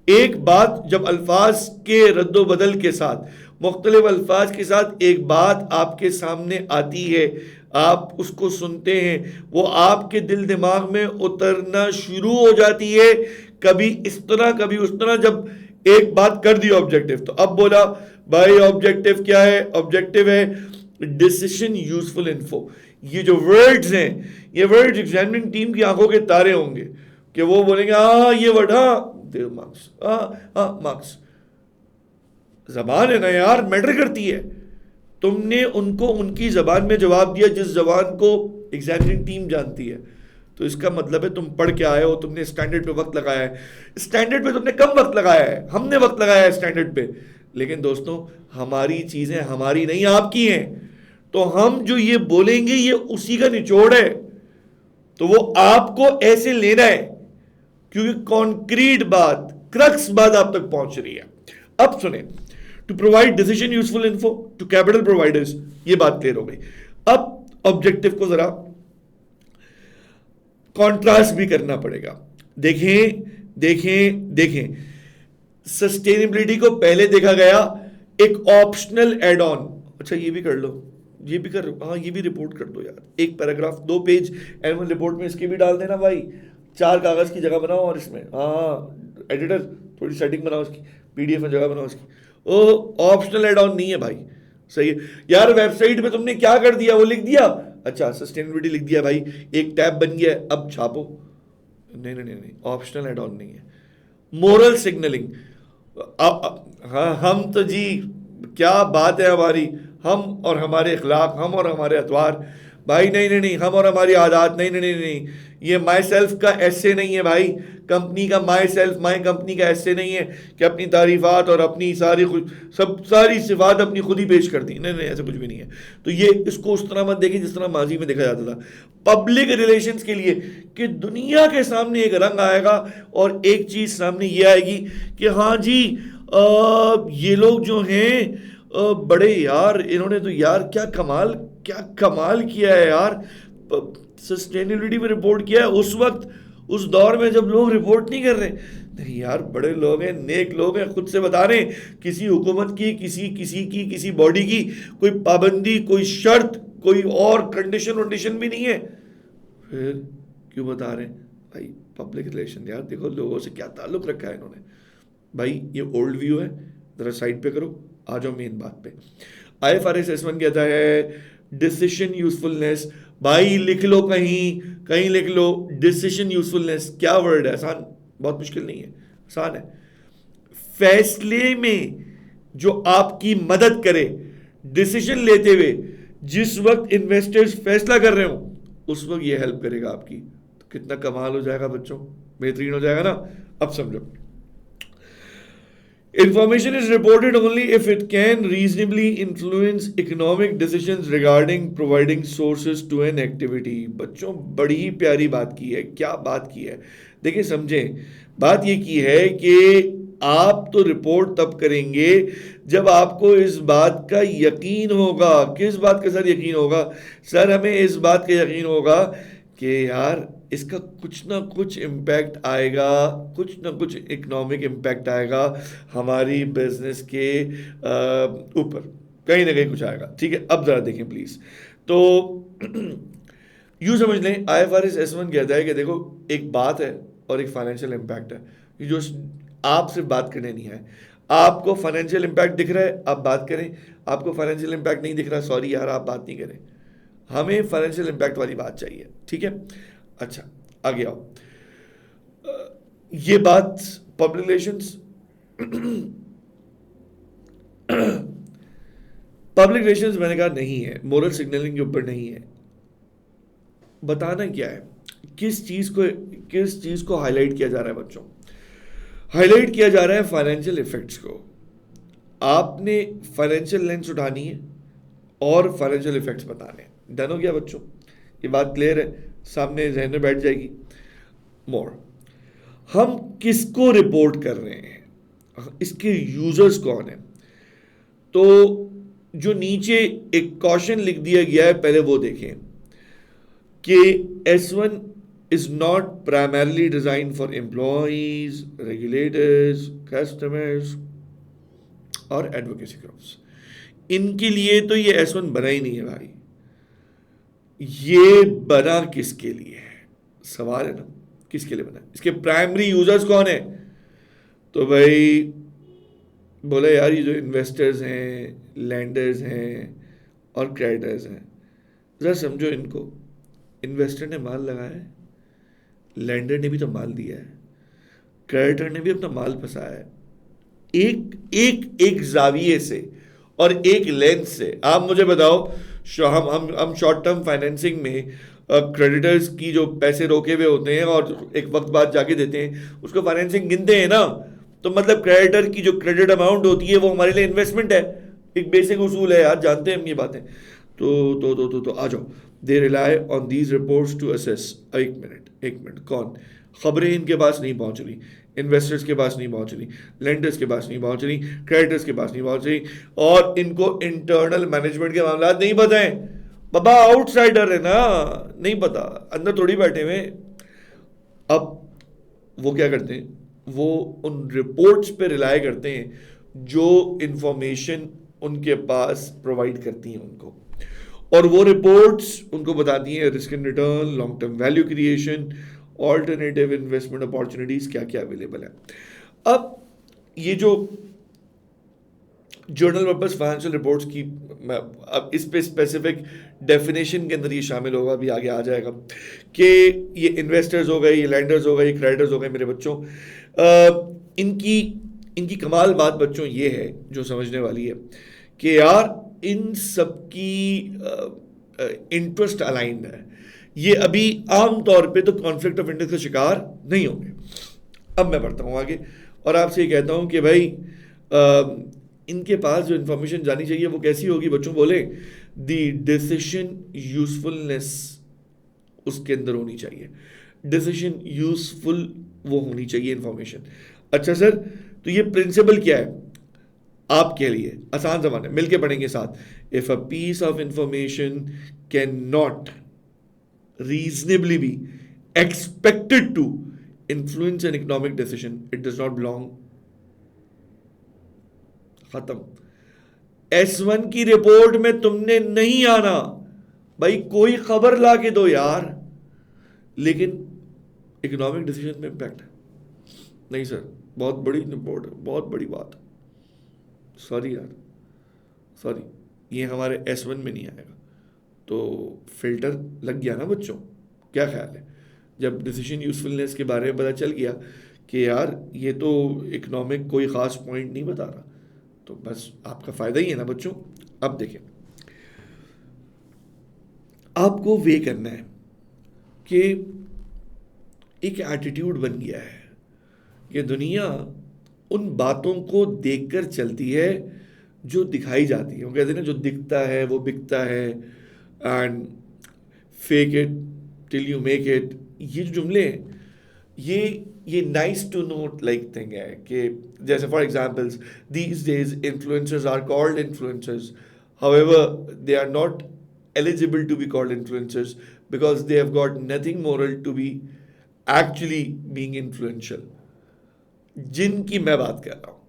Speaker 1: एक बात जब अल्फाज के रद्दो बदल के साथ, मुख्तलिफ अल्फाज के साथ एक बात आपके सामने आती है, आप उसको सुनते हैं, वो आपके दिल दिमाग में उतरना शुरू हो जाती है, कभी इस तरह कभी उस तरह। जब एक बात कर दी ऑब्जेक्टिव, तो अब बोला भाई ऑब्जेक्टिव क्या है? ऑब्जेक्टिव है डिसीजन यूजफुल इन्फो। ये जो वर्ड्स हैं, ये वर्ड्स एग्जामिनिंग टीम की आंखों के तारे होंगे कि वो बोलेंगे हाँ ये वर्ड, हाँ दे मार्क्स, हाँ मार्क्स। जबान है ना यार, मैटर करती है। तुमने उनको उनकी जबान में जवाब दिया जिस जबान को एग्जामिनिंग टीम जानती है, तो इसका मतलब है तुम पढ़ के आए हो, तुमने स्टैंडर्ड पे वक्त लगाया है। स्टैंडर्ड पे तुमने कम वक्त लगाया है, हमने वक्त लगाया है स्टैंडर्ड पे। लेकिन दोस्तों हमारी चीजें हमारी नहीं आपकी हैं, तो हम जो ये बोलेंगे ये उसी का निचोड़ है। तो वो आपको ऐसे लेना है क्योंकि कॉन्क्रीट बात, क्रक्स बात आप तक पहुंच रही है। अब सुने, to provide decision useful info to capital providers, ये बात क्लियर हो गई। अब ऑब्जेक्टिव को जरा कॉन्ट्रास्ट भी करना पड़ेगा। देखें देखें देखें, सस्टेनेबिलिटी को पहले देखा गया एक ऑप्शनल एड ऑन। अच्छा ये भी कर लो, ये भी कर, हाँ ये भी रिपोर्ट कर दो यार, एक पैराग्राफ 2 पेज एनुअल रिपोर्ट में इसकी भी डाल देना भाई, 4 कागज की जगह बनाओ और इसमें, हाँ एडिटर थोड़ी सेटिंग बनाओ इसकी, पीडीएफ में जगह बनाओ इसकी। ऑप्शनल एड ऑन नहीं है भाई, सही है यार। वेबसाइट में तुमने क्या कर दिया, वो लिख दिया, अच्छा सस्टेनेबिलिटी लिख दिया भाई, एक टैब बन गया, अब छापो। नहीं नहीं नहीं, ऑप्शनल एड ऑन नहीं है। मोरल सिग्नलिंग, हाँ हम तो जी क्या बात है हमारी, हम और हमारे अखलाक, हम और हमारे अतवार, भाई नहीं नहीं नहीं, हम और हमारी आदत, नहीं नहीं नहीं नहीं, ये माई सेल्फ का ऐसे नहीं है भाई, कंपनी का माई सेल्फ, माई कंपनी का ऐसे नहीं है कि अपनी तारीफात और अपनी सारी सिफात अपनी खुद ही पेश कर दी, नहीं नहीं ऐसा कुछ भी नहीं है। तो ये इसको उस तरह मत देखिए जिस तरह माजी में देखा जाता था। पब्लिक रिलेशंस के लिए कि दुनिया के सामने एक रंग आएगा और एक चीज़ सामने ये आएगी कि हाँ जी ये लोग जो हैं बड़े यार, इन्होंने तो यार क्या कमाल किया है यार, सस्टेनेबिलिटी में रिपोर्ट किया है। उस वक्त उस दौर में जब लोग रिपोर्ट नहीं कर रहे, नहीं यार बड़े लोग हैं, नेक लोग हैं, खुद से बता रहे हैं, किसी हुकूमत की, किसी बॉडी की कोई पाबंदी, कोई शर्त, कोई और कंडीशन भी नहीं है, फिर क्यों बता रहे हैं भाई? पब्लिक रिलेशन यार, देखो लोगों से क्या ताल्लुक रखा है इन्होंने। भाई ये ओल्ड व्यू है, जरा साइड पे करो, आ जाओ मेन बात पे। IFRS S1 कहता है डिसीजन यूजफुलनेस, भाई लिख लो, कहीं लिख लो डिसीजन यूजफुलनेस। क्या वर्ड है? आसान, बहुत मुश्किल नहीं है, आसान है। फैसले में जो आपकी मदद करे, डिसीजन लेते हुए, जिस वक्त इन्वेस्टर्स फैसला कर रहे हो उस वक्त ये हेल्प करेगा आपकी। तो कितना कमाल हो जाएगा बच्चों, बेहतरीन हो जाएगा ना। अब समझो, information is reported only if it can reasonably influence economic decisions regarding providing sources to an activity। बच्चों बड़ी ही प्यारी बात की है, क्या बात की है, देखिए समझें। बात ये की है कि आप तो रिपोर्ट तब करेंगे जब आपको इस बात का यकीन होगा। किस बात का सर यकीन होगा? सर हमें इस बात का यकीन होगा कि यार इसका कुछ ना कुछ इम्पैक्ट आएगा, कुछ ना कुछ इकोनॉमिक इम्पैक्ट आएगा हमारी बिजनेस के ऊपर, कहीं ना कहीं कुछ आएगा। ठीक है, अब ज़रा देखें प्लीज़। तो यूँ समझ लें IFRS S1 कहता है कि देखो एक बात है और एक फाइनेंशियल इम्पैक्ट है। ये जो आप सिर्फ बात करने नहीं है, आपको फाइनेंशियल इम्पैक्ट दिख रहा है आप बात करें, आपको फाइनेंशियल इम्पैक्ट नहीं दिख रहा, सॉरी यार आप बात नहीं करें, हमें फाइनेंशियल इम्पैक्ट वाली बात चाहिए। ठीक है, अच्छा आगे आओ। ये बात पब्लिक रिलेशंस पब्लिक रिलेशंस मैंने कहा नहीं है, मोरल सिग्नलिंग के ऊपर नहीं है। बताना क्या है, किस चीज को हाईलाइट किया जा रहा है बच्चों? हाईलाइट किया जा रहा है फाइनेंशियल इफेक्ट्स को। आपने फाइनेंशियल लेंस उठानी है और फाइनेंशियल इफेक्ट्स बताने हैं। डन हो गया बच्चों? ये बात क्लियर है, सामने जहन में बैठ जाएगी। मोर, हम किसको रिपोर्ट कर रहे हैं, इसके यूजर्स कौन है? तो जो नीचे एक कॉशन लिख दिया गया है पहले वो देखें कि S1 is not primarily designed for employees, regulators, customers और advocacy groups। इनके लिए तो ये S1 बना ही नहीं है भाई। ये बना किसके लिए है, सवाल है ना, किसके लिए बना है? इसके प्राइमरी यूजर्स कौन है? तो भाई बोले यार ये जो इन्वेस्टर्स हैं, लैंडर्स हैं और क्रेडिटर्स हैं। ज़रा समझो इनको, इन्वेस्टर ने माल लगाया है, लैंडर ने भी तो माल दिया है, क्रेडिटर ने भी अपना माल फंसाया है। एक जाविये से और एक लेंस से आप मुझे बताओ, हम शॉर्ट टर्म फाइनेंसिंग में क्रेडिटर्स की जो पैसे रोके हुए होते हैं और एक वक्त बाद जाके देते हैं, उसको फाइनेंसिंग गिनते हैं ना। तो मतलब क्रेडिटर की जो क्रेडिट अमाउंट होती है वो हमारे लिए इन्वेस्टमेंट है, एक बेसिक उसूल है यार, जानते हैं हम ये बातें। तो आ जाओ। They rely on these reports to assess. एक मिनट, कौन? खबरें इनके पास नहीं पहुंच रही, इन्वेस्टर्स के पास नहीं पहुंच रही, लेंडर्स के पास नहीं पहुंच रही, क्रेडिटर्स के पास नहीं पहुंच रही, और इनको इंटरनल मैनेजमेंट के मामला नहीं पता है। बाबा आउटसाइडर है ना, नहीं पता, अंदर थोड़ी बैठे हुए। अब वो क्या करते हैं, वो उन रिपोर्ट्स पे रिलाई करते हैं जो इंफॉर्मेशन उनके पास प्रोवाइड करती हैं उनको, और वो रिपोर्ट्स उनको बताती हैं risk and return, long term value creation, alternative investment opportunities क्या क्या अवेलेबल है। अब ये जो जर्नल पर्पस फाइनेंशियल रिपोर्ट्स की, अब इस पे स्पेसिफिक डेफिनेशन के अंदर ये शामिल होगा, अभी आगे आ जाएगा कि ये इन्वेस्टर्स हो गए, ये लैंडर्स हो गए, ये क्रेडिटर्स हो गए मेरे बच्चों। इनकी कमाल बात बच्चों ये है जो समझने वाली है कि यार इन सब की इंटरेस्ट अलाइंड है। ये अभी आम तौर पे तो कॉन्फ्लिक्ट ऑफ इंटरेस्ट का शिकार नहीं होंगे। अब मैं बढ़ता हूँ आगे और आपसे ये कहता हूँ कि भाई इनके पास जो इन्फॉर्मेशन जानी चाहिए वो कैसी होगी बच्चों? बोले द डिसीजन यूजफुलनेस उसके अंदर होनी चाहिए, डिसीजन यूजफुल वो होनी चाहिए इन्फॉर्मेशन। अच्छा सर, तो ये प्रिंसिपल क्या है आपके लिए? आसान जबान है, मिलके पढ़ेंगे साथ। If a piece of information can not reasonably be expected to influence an economic decision, it does not belong. खत्म। S1 की रिपोर्ट में तुमने नहीं आना भाई, कोई खबर ला के दो यार, लेकिन इकोनॉमिक डिसीजन में इम्पैक्ट है नहीं सर, बहुत बड़ी रिपोर्ट है, बहुत बड़ी बात। सॉरी यार, सॉरी, ये हमारे S1 में नहीं आएगा। तो फिल्टर लग गया ना बच्चों? क्या ख्याल है, जब डिसीजन यूजफुलनेस के बारे में पता चल गया कि यार ये तो इकोनॉमिक कोई ख़ास पॉइंट नहीं बता रहा, तो बस आपका फ़ायदा ही है ना बच्चों। अब देखें, आपको वे करना है कि एक एटीट्यूड बन गया है कि दुनिया उन बातों को देखकर चलती है जो दिखाई जाती है। वो कहते हैं ना, जो दिखता है वो बिकता है, and fake it till you make it. ये जो जुमले हैं, ये nice to note like thing है कि जैसे for examples these days influencers are called influencers, however they are not eligible to be called influencers because they have got nothing moral to be actually being influential. जिनकी मैं बात कर रहा हूं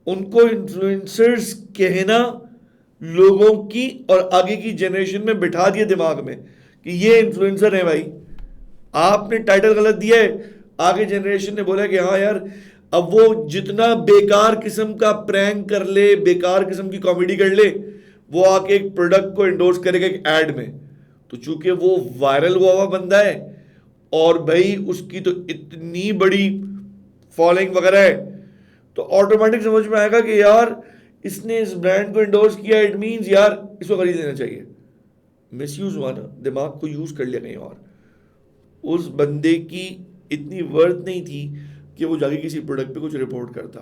Speaker 1: उनको इन्फ्लुएंसर्स कहना लोगों की और आगे की जनरेशन में बिठा दिया दिमाग में कि ये इन्फ्लुएंसर है भाई। आपने टाइटल गलत दिया है, आगे जनरेशन ने बोला कि हाँ यार, अब वो जितना बेकार किस्म का प्रैंक कर ले, बेकार किस्म की कॉमेडी कर ले, वो आके एक प्रोडक्ट को एंडोर्स करेगा एक एड में। तो चूंकि वो वायरल हुआ हुआ बंदा है और भाई उसकी तो इतनी बड़ी फॉलोइंग वगैरह है, तो ऑटोमेटिक समझ में आएगा कि यार इसने इस ब्रांड को एंडोर्स किया, इट मींस यार इसको खरीद लेना चाहिए। मिसयूज हुआ ना, दिमाग को यूज कर लिया कहीं और। उस बंदे की इतनी वर्थ नहीं थी कि वो जाके किसी प्रोडक्ट पे कुछ रिपोर्ट करता,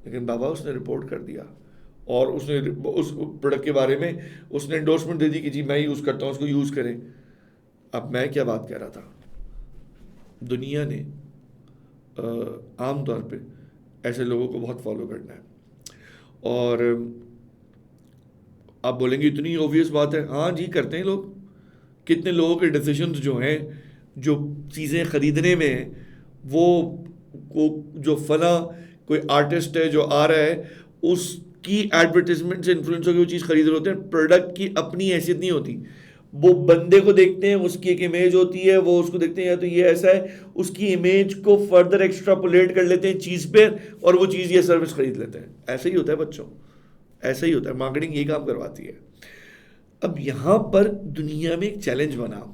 Speaker 1: लेकिन बाबा उसने रिपोर्ट कर दिया और उसने उस प्रोडक्ट के बारे में उसने एंडोर्समेंट दे दी कि जी मैं यूज़ करता हूँ, उसको यूज़ करें। अब मैं क्या बात कह रहा था, दुनिया ने आम तौर पे ऐसे लोगों को बहुत फॉलो करना है। और आप बोलेंगे इतनी ऑब्वियस बात है, हाँ जी करते हैं लोग। कितने लोगों के डिसीजंस जो हैं, जो चीज़ें ख़रीदने में हैं, वो को जो फला कोई आर्टिस्ट है जो आ रहा है उसकी एडवर्टीजमेंट से इन्फ्लुएंस होकर वो चीज़ खरीद रहे होते हैं। प्रोडक्ट की अपनी हैसियत नहीं होती, वो बंदे को देखते हैं, उसकी एक इमेज होती है, वो उसको देखते हैं या तो ये ऐसा है, उसकी इमेज को फर्दर एक्स्ट्रापोलेट कर लेते हैं चीज़ पे और वो चीज़ या सर्विस खरीद लेते हैं। ऐसा ही होता है बच्चों, ऐसा ही होता है। मार्केटिंग यही काम करवाती है। अब यहाँ पर दुनिया में एक चैलेंज बना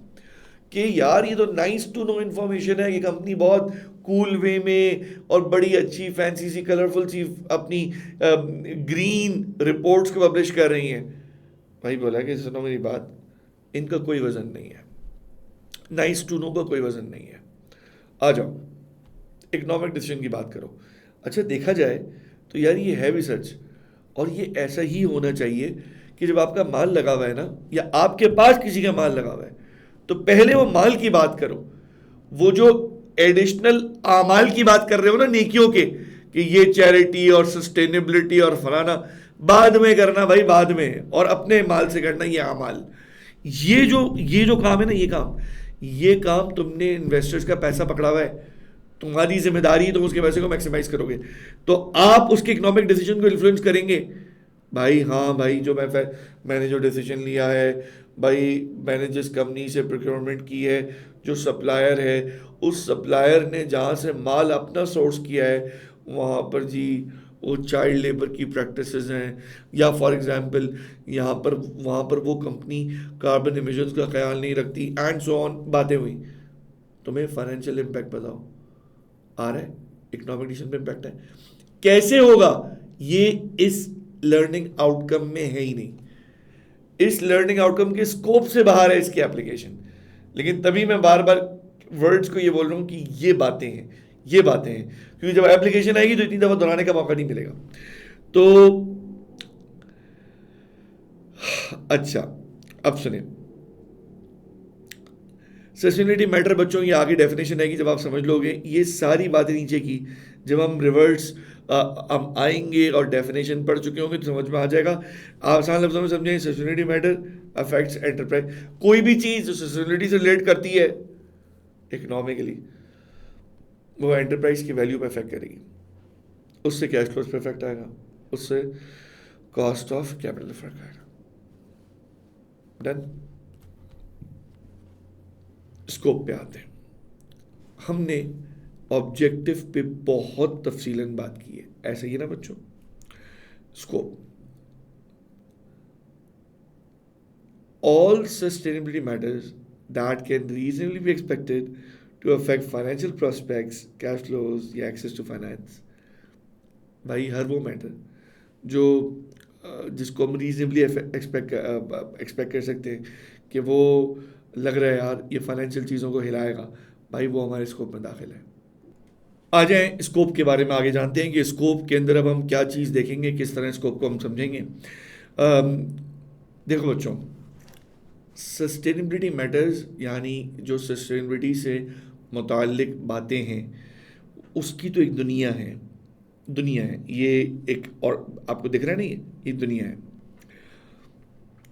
Speaker 1: कि यार ये तो नाइस टू नो इन्फॉर्मेशन है, ये कंपनी बहुत कूल वे में और बड़ी अच्छी फैंसी सी कलरफुल सी अपनी ग्रीन रिपोर्ट्स को पब्लिश कर रही हैं। भाई बोला कि सुनो मेरी बात, इनका कोई वजन नहीं है, नाइस टू नो का कोई वजन नहीं है। आ जाओ इकोनॉमिक डिसीजन की बात करो। अच्छा देखा जाए तो यार ये है भी सच, और ये ऐसा ही होना चाहिए कि जब आपका माल लगा हुआ है ना, या आपके पास किसी का माल लगा हुआ है, तो पहले वो माल की बात करो। वो जो एडिशनल आमाल की बात कर रहे हो ना, नेकियों के, कि ये चैरिटी और सस्टेनेबिलिटी और फलाना, बाद में करना भाई, बाद में, और अपने माल से करना ये आमाल। ये जो काम है ना, ये काम तुमने इन्वेस्टर्स का पैसा पकड़ा हुआ है, तुम्हारी जिम्मेदारी, तुम उसके पैसे को मैक्सिमाइज करोगे, तो आप उसके इकोनॉमिक डिसीजन को इन्फ्लुएंस करेंगे। भाई हाँ भाई, जो मैंने जो डिसीजन लिया है भाई, मैंने जिस कंपनी से प्रोक्योरमेंट की है, जो सप्लायर है, उस सप्लायर ने जहाँ से माल अपना सोर्स किया है वहाँ पर जी वो चाइल्ड लेबर की प्रैक्टिसेस हैं, या फॉर एग्जांपल यहाँ पर वहाँ पर वो कंपनी कार्बन एमिशंस का ख्याल नहीं रखती, एंड सो ऑन, बातें हुई। तुम्हें फाइनेंशियल इम्पैक्ट बताओ आ रहा है, इकोनॉमिक डिसीजन पे इम्पैक्ट है, कैसे होगा? ये इस लर्निंग आउटकम में है ही नहीं, इस लर्निंग आउटकम के स्कोप से बाहर है इसकी एप्लीकेशन। लेकिन तभी मैं बार बार वर्ड्स को ये बोल रहा हूँ कि ये बातें हैं, ये बातें हैं, क्योंकि जब एप्लीकेशन आएगी तो इतनी दफा दोहराने का मौका नहीं मिलेगा। तो अच्छा, अब सुनिए, सस्टेनेबिलिटी मैटर बच्चों, ये आगे डेफिनेशन आएगी जब आप समझ लोगे ये सारी बातें नीचे की। जब हम रिवर्स हम आएंगे और डेफिनेशन पढ़ चुके होंगे तो समझ में आ जाएगा। आसान लफ्जों में समझें, सस्टेनेबिलिटी मैटर अफेक्ट्स एंटरप्राइज। कोई भी चीज़ जो सस्टेनेबिलिटी से रिलेट करती है इकोनॉमिकली, वो एंटरप्राइज की वैल्यू पे इफेक्ट करेगी, उससे कैश फ्लोज पे इफेक्ट आएगा, उससे कॉस्ट ऑफ कैपिटल इफेक्ट आएगा। डन। स्कोप पे आते हैं। हमने ऑब्जेक्टिव पे बहुत तफसीलन बात की है, ऐसे ही ना बच्चों। Scope, all sustainability matters that can reasonably be expected to affect financial prospects, cash flows या access to finance। भाई हर वो मैटर जो जिसको हम रीजनेबली एक्सपेक्ट कर सकते हैं कि वो लग रहा है यार ये फाइनेंशियल चीज़ों को हिलाएगा, भाई वो हमारे स्कोप में दाखिल है। आ जाएं स्कोप के बारे में आगे जानते हैं कि स्कोप के अंदर अब हम क्या चीज़ देखेंगे, किस तरह स्कोप को हम समझेंगे। देखो बच्चों, सस्टेनेबिलिटी मैटर्स यानी जो सस्टेनेबिलिटी से मुताल्लिक बातें हैं उसकी तो एक दुनिया है, ये एक, और आपको दिख रहा है नहीं, ये दुनिया है।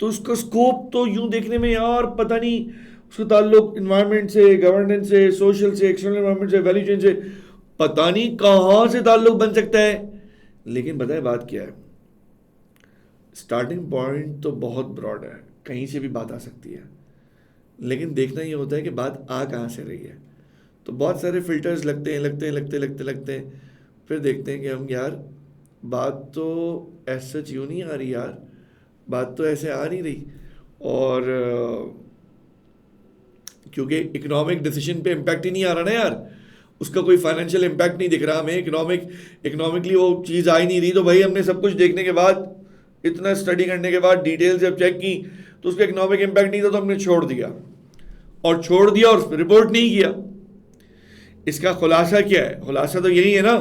Speaker 1: तो उसका स्कोप तो यूं देखने में यार पता नहीं, उसका ताल्लुक इन्वायरमेंट से, गवर्नेंस से, सोशल से, एक्सटर्नल इन्वायरमेंट से, वैल्यू चेन से, पता नहीं कहां से ताल्लुक बन सकता है। लेकिन बताए बात क्या है, स्टार्टिंग पॉइंट तो बहुत ब्रॉड है, कहीं से भी बात आ सकती है, लेकिन देखना ये होता है कि बात आ कहाँ से रही है। तो बहुत सारे फिल्टर्स लगते हैं, फिर देखते हैं कि हम यार बात तो ऐसा यूँ नहीं आ रही यार, बात तो ऐसे आ नहीं रही। और क्योंकि इकोनॉमिक डिसीजन पे इम्पैक्ट ही नहीं आ रहा ना यार, उसका कोई फाइनेंशियल इम्पैक्ट नहीं दिख रहा हमें, इकोनॉमिकली वो चीज़ आ ही नहीं रही। तो भाई हमने सब कुछ देखने के बाद, इतना स्टडी करने के बाद, डिटेल से चेक की, तो उसका इकोनॉमिक इम्पैक्ट नहीं था, तो हमने छोड़ दिया और उस पर रिपोर्ट नहीं किया। इसका खुलासा क्या है? खुलासा तो यही है ना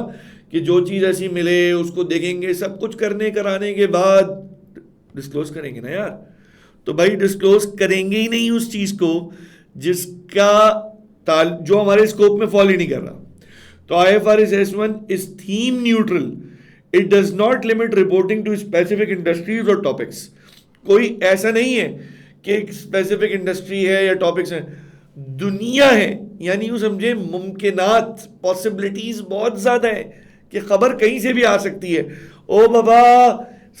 Speaker 1: कि जो चीज़ ऐसी मिले उसको देखेंगे, सब कुछ करने कराने के बाद डिस्क्लोज करेंगे ना यार। तो भाई डिस्क्लोज करेंगे ही नहीं उस चीज़ को जिसका जो हमारे स्कोप में फॉल ही नहीं कर रहा। तो IFRS S1 is theme neutral, it does not limit reporting to specific industries और टॉपिक्स। कोई ऐसा नहीं है कि एक स्पेसिफिक इंडस्ट्री है या टॉपिक्स हैं, दुनिया है, यानी यूं समझे मुमकिनात, पॉसिबिलिटीज बहुत ज्यादा है कि खबर कहीं से भी आ सकती है। ओ बाबा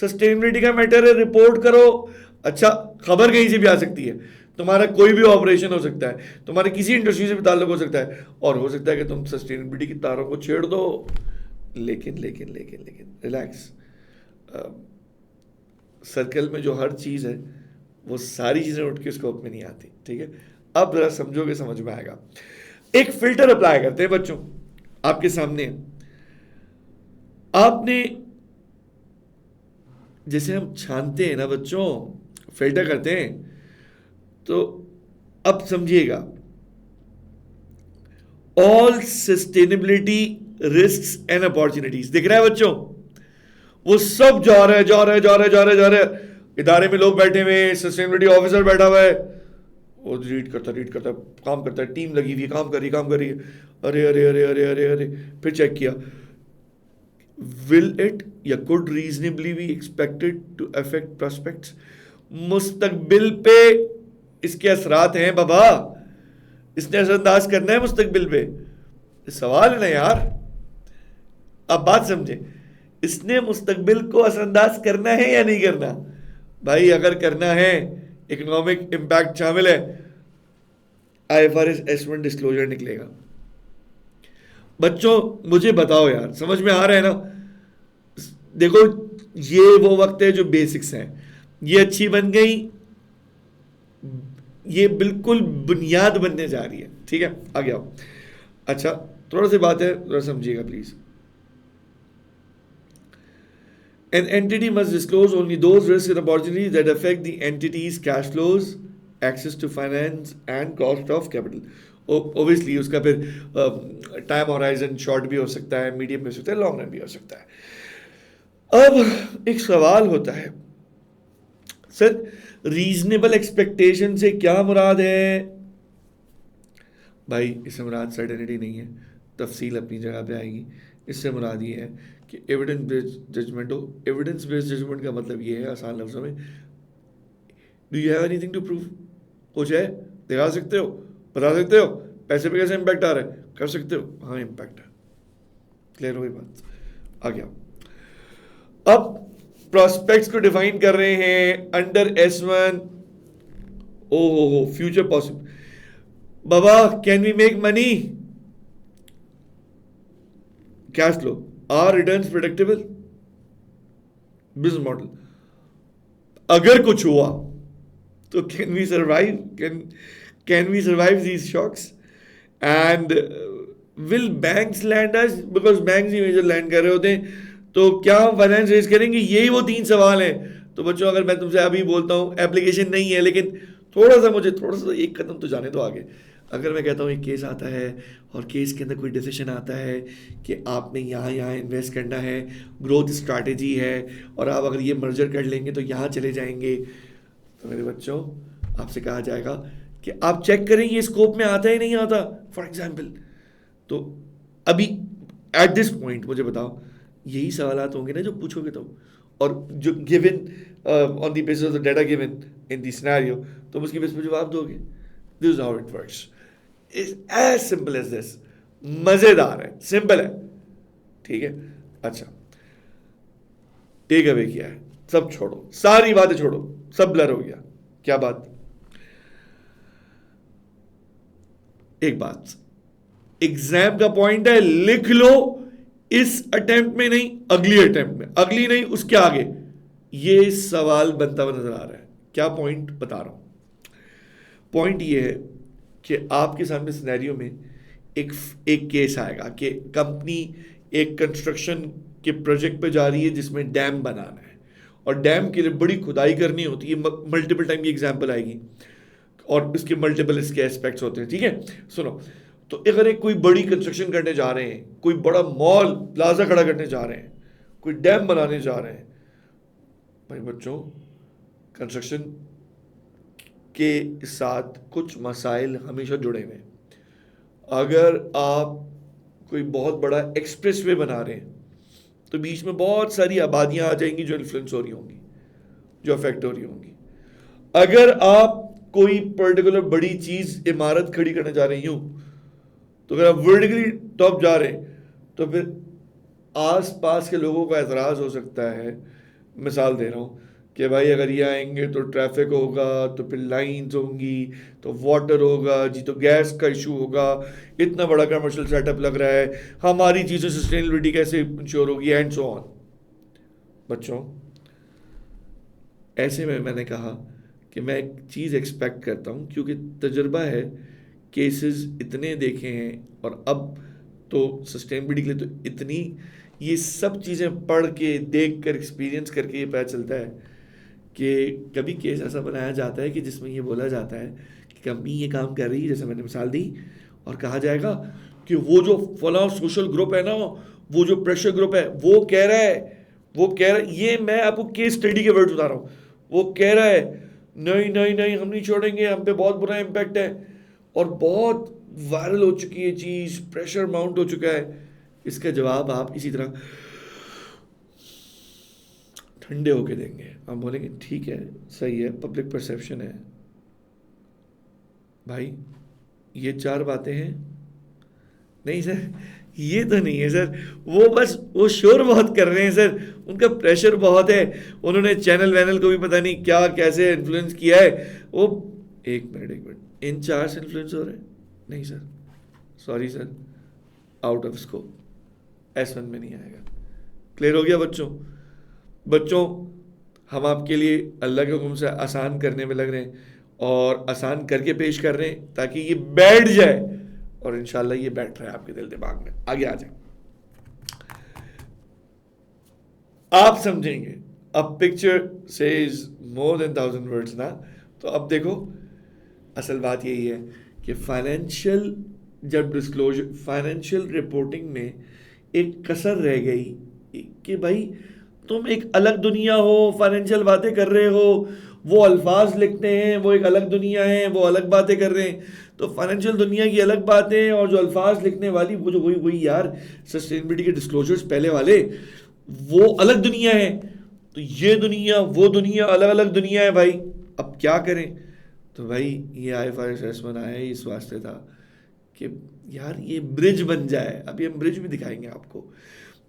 Speaker 1: सस्टेनेबिलिटी का मैटर है, रिपोर्ट करो, अच्छा खबर कहीं से भी आ सकती है। तुम्हारा कोई भी ऑपरेशन हो सकता है, तुम्हारे किसी इंडस्ट्री से भी ताल्लुक हो सकता है, और हो सकता है कि तुम सस्टेनेबिलिटी की तारों को छेड़ दो। लेकिन लेकिन लेकिन लेकिन रिलैक्स, सर्कल में जो हर चीज़ है वो सारी चीज़ें उठ के स्कोप में नहीं आती, ठीक है। अब जरा समझोगे समझ में आएगा। एक फिल्टर अप्लाई करते हैं बच्चों, आपके सामने आपने, जैसे हम छानते हैं ना बच्चों, फिल्टर करते हैं, तो अब समझिएगा, all sustainability risk and opportunities दिख रहा है बच्चों, वो सब जा रहे हैं। इदारे में लोग बैठे हुए, सस्टेनेबिलिटी ऑफिसर बैठा हुआ है, वो रीड करता काम करता है, टीम लगी हुई है, काम कर रही है। अरे, फिर चेक किया, विल इट या could reasonably be expected to affect prospects. मुस्तकबिल पे इसके असरात हैं बाबा, इसने असरअंदाज करना है मुस्तकबिल पे। सवाल है ना यार, अब बात समझे, इसने मुस्तकबिल को असरअंदाज करना है या नहीं करना? भाई अगर करना है, इकोनॉमिक इम्पैक्ट शामिल है, IFRS S1 डिस्क्लोजर निकलेगा। बच्चों मुझे बताओ यार, समझ में आ रहा है ना? देखो ये वो वक्त है जो बेसिक्स हैं, ये अच्छी बन गई, ये बिल्कुल बुनियाद बनने जा रही है, ठीक है। आगे आओ। अच्छा थोड़ा सी बात है, थोड़ा समझिएगा please. An entity must disclose only those risks and opportunities that affect the entity's cash flows, access to finance and cost of capital. Obviously उसका फिर टाइम होराइजन शॉर्ट भी हो सकता है, मीडियम भी हो सकता है, लॉन्ग रन भी हो सकता है। अब एक सवाल होता है, सर रीजनेबल एक्सपेक्टेशन से क्या मुराद है? भाई इससे मुराद सर्टेनिटी नहीं है, तफसील अपनी जगह पे आएगी। इससे मुराद ये है कि एविडेंस बेस्ड जजमेंट हो। एविडेंस बेस्ड जजमेंट का मतलब ये है आसान लफ्जों में, do you have anything to prove? कुछ है, दिखा सकते हो, बता सकते हो, पैसे पे कैसे इम्पैक्ट आ रहा है, कर सकते हो, हाँ इम्पैक्ट है, क्लियर हो गई बात। आ गया। अब प्रोस्पेक्ट्स को डिफाइन कर रहे हैं अंडर S1। हो फ्यूचर पॉसिबल, बाबा can we make money, cash flow, are returns predictable, business model, अगर कुछ हुआ तो can we survive these shocks, and will banks lend us, because banks ही मेजर लैंड कर रहे होते हैं, तो क्या हम फाइनेंस रेज करेंगे? यही वो 3 सवाल हैं। तो बच्चों अगर मैं तुमसे अभी बोलता हूँ, एप्लीकेशन नहीं है, लेकिन थोड़ा सा एक कदम तो जाने दो आगे। अगर मैं कहता हूँ एक केस आता है और केस के अंदर कोई डिसीजन आता है कि आपने यहाँ इन्वेस्ट करना है, ग्रोथ स्ट्रैटेजी है, और आप अगर ये मर्जर कर लेंगे तो यहाँ चले जाएंगे, तो मेरे बच्चों आपसे कहा जाएगा कि आप चेक करें ये स्कोप में आता है नहीं आता, फॉर एग्जाम्पल। तो अभी एट दिस पॉइंट मुझे बताओ, यही सवालात होंगे ना जो पूछोगे तुम, और जो given on the basis of the data given in the scenario, तुम उसकी बेस पे जवाब दोगे। This is how it works, is as simple as this. मजेदार है, सिंपल है, ठीक है। अच्छा, टेक अवे किया है, सब छोड़ो, सारी बातें छोड़ो, सब ब्लर हो गया। क्या बात? एक बात, एग्जाम का पॉइंट है लिख लो, इस अटेम्प्ट में नहीं, अगली अटेम्प्ट में, अगली नहीं उसके आगे, ये सवाल बनता हुआ नजर आ रहा है। क्या पॉइंट बता रहा हूं? पॉइंट ये है कि आपके सामने सिनेरियो में एक केस आएगा कि कंपनी एक कंस्ट्रक्शन के प्रोजेक्ट पे जा रही है जिसमें डैम बनाना है, और डैम के लिए बड़ी खुदाई करनी होती है, मल्टीपल टाइम की एग्जांपल आएगी, और इसके मल्टीपल इसके एस्पेक्ट्स होते हैं, ठीक है। सुनो, तो अगर एक कोई बड़ी कंस्ट्रक्शन करने जा रहे हैं, कोई बड़ा मॉल प्लाजा खड़ा करने जा रहे हैं, कोई डैम बनाने जा रहे हैं, भाई बच्चों, कंस्ट्रक्शन के साथ कुछ मसाइल हमेशा जुड़े हुए हैं। अगर आप कोई बहुत बड़ा एक्सप्रेसवे बना रहे हैं तो बीच में बहुत सारी आबादियां आ जाएंगी जो इन्फ्लुएंस हो रही होंगी, जो अफेक्ट हो रही होंगी। अगर आप कोई पर्टिकुलर बड़ी चीज इमारत खड़ी करने जा रहे यूं, तो अगर आप वर्टिकली टॉप जा रहे हैं तो फिर आसपास के लोगों का एतराज हो सकता है। मिसाल दे रहा हूं कि भाई अगर ये आएंगे तो ट्रैफिक होगा, तो फिर लाइंस होंगी, तो वाटर होगा जी, तो गैस का इशू होगा, इतना बड़ा कमर्शियल सेटअप लग रहा है, हमारी चीज़ें सस्टेनेबिलिटी कैसे इंश्योर होगी, एंड सो ऑन। बच्चों, ऐसे में मैंने कहा कि मैं एक चीज़ एक्सपेक्ट करता हूँ, क्योंकि तजुर्बा है, केसेस इतने देखे हैं, और अब तो सस्टेनेबिलिटी के लिए तो इतनी ये सब चीज़ें पढ़ के, देख कर, एक्सपीरियंस करके ये पता चलता है कि कभी केस ऐसा बनाया जाता है कि जिसमें ये बोला जाता है कि कंपनी ये काम कर रही है, जैसे मैंने मिसाल दी, और कहा जाएगा कि वो जो फला सोशल ग्रुप है ना, वो जो प्रेशर ग्रुप है, वो कह रहा है, ये मैं आपको केस स्टडी के वर्ड बता रहा हूँ, वो कह रहा है नहीं नहीं नहीं हम नहीं छोड़ेंगे, हम पे बहुत बुरा इम्पैक्ट है, और बहुत वायरल हो चुकी है चीज़, प्रेशर माउंट हो चुका है। इसका जवाब आप इसी तरह ठंडे होके देंगे। आप बोलेंगे ठीक है, सही है, पब्लिक परसेप्शन है। भाई ये 4 बातें हैं? नहीं सर, ये तो नहीं है सर, वो शोर बहुत कर रहे हैं सर, उनका प्रेशर बहुत है, उन्होंने चैनल वैनल को भी पता नहीं क्या कैसे इन्फ्लुएंस किया है, वो एक मिनट, इन 4 से इन्फ्लुएंस हो रहे हैं? नहीं sir, sorry sir, out of scope, S1 में नहीं आएगा। क्लियर हो गया बच्चों, हम आपके लिए अल्लाह के हुक्म से आसान करने में लग रहे हैं, और आसान करके पेश कर रहे हैं ताकि ये बैठ जाए, और इंशाल्लाह ये बैठ रहा है आपके दिल दिमाग में। आगे आ जाए, आप समझेंगे। अब picture says more than 1000 words ना। तो अब देखो, असल बात यही है कि फाइनेंशियल रिपोर्टिंग में एक कसर रह गई कि भाई तुम एक अलग दुनिया हो, फाइनेंशियल बातें कर रहे हो, वो अल्फाज लिखते हैं, वो एक अलग दुनिया है, वो अलग बातें कर रहे हैं। तो फाइनेंशियल दुनिया की अलग बातें, और जो अल्फाज लिखने वाली वो जो वही यार सस्टेनेबिलिटी के डिस्क्लोजर्स पहले वाले, वो अलग दुनिया है। तो ये दुनिया वो दुनिया, अलग अलग दुनिया है भाई। अब क्या करें? तो भाई ये IFRS S1 आया ही इस वास्ते था कि यार ये ब्रिज बन जाए। अभी हम ब्रिज भी दिखाएंगे आपको,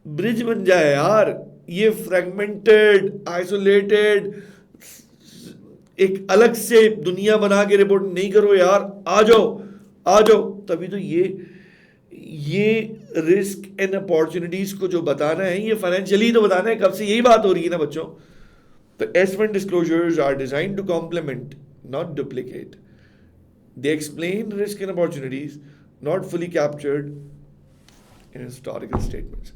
Speaker 1: ब्रिज बन जाए यार। ये फ्रेगमेंटेड, आइसोलेटेड, एक अलग से दुनिया बना के रिपोर्ट नहीं करो यार, आ जाओ। तभी तो ये रिस्क एंड अपॉर्चुनिटीज को जो बताना है, ये फाइनेंशियली तो बताना है। कब से यही बात हो रही है ना बच्चों। तो S1 disclosures are designed to complement, not duplicate. They explain risk and opportunities not fully captured in historical statements.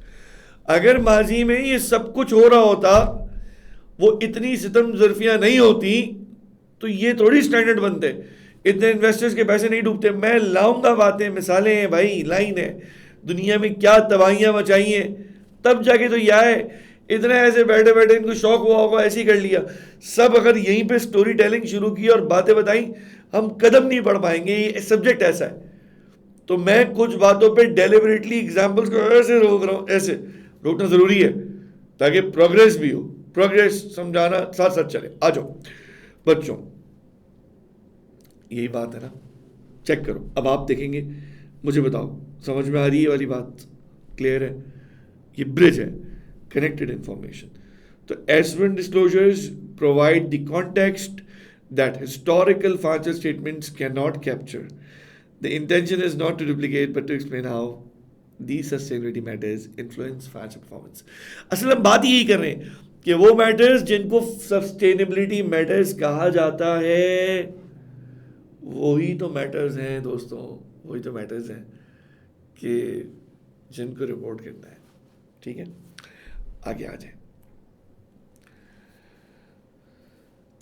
Speaker 1: अगर माजी में ये सब कुछ हो रहा होता, वो इतनी सितम ज़र्फियाँ नहीं होती, तो ये थोड़ी स्टैंडर्ड बनते, इतने इन्वेस्टर्स के पैसे नहीं डूबते। मैं लाऊंगा बातें, मिसालें हैं भाई, लाइन है, दुनिया में क्या तबाहियाँ मचाई हैं, तब जाके तो यह है। इतने ऐसे बैठे बैठे इनको शौक हुआ होगा, ऐसे ही कर लिया। सब अगर यहीं पे स्टोरी टेलिंग शुरू की और बातें बताई, हम कदम नहीं बढ़ पाएंगे। ये सब्जेक्ट ऐसा है। तो मैं कुछ बातों पे डेलिबरेटली एग्जांपल्स को ऐसे रोक रहा हूँ, ऐसे रोकना ज़रूरी है ताकि प्रोग्रेस भी हो, प्रोग्रेस समझाना साथ साथ चले। आ जाओ बच्चों, यही बात है ना, चेक करो। अब आप देखेंगे, मुझे बताओ समझ में आ रही है वाली बात, क्लियर है? ये ब्रिज है, कनेक्टेड इंफॉर्मेशन। तो S1 disclosures provide the context that historical financial statements cannot capture. The intention is not to duplicate but to explain how these sustainability matters influence financial performance. असल हम बात यही कर रहे हैं कि वो मैटर्स जिनको सस्टेनेबिलिटी मैटर्स कहा जाता है, वही तो मैटर्स हैं दोस्तों, वही तो मैटर्स हैं कि जिनको रिपोर्ट करना है। ठीक है, आगे आ जाए,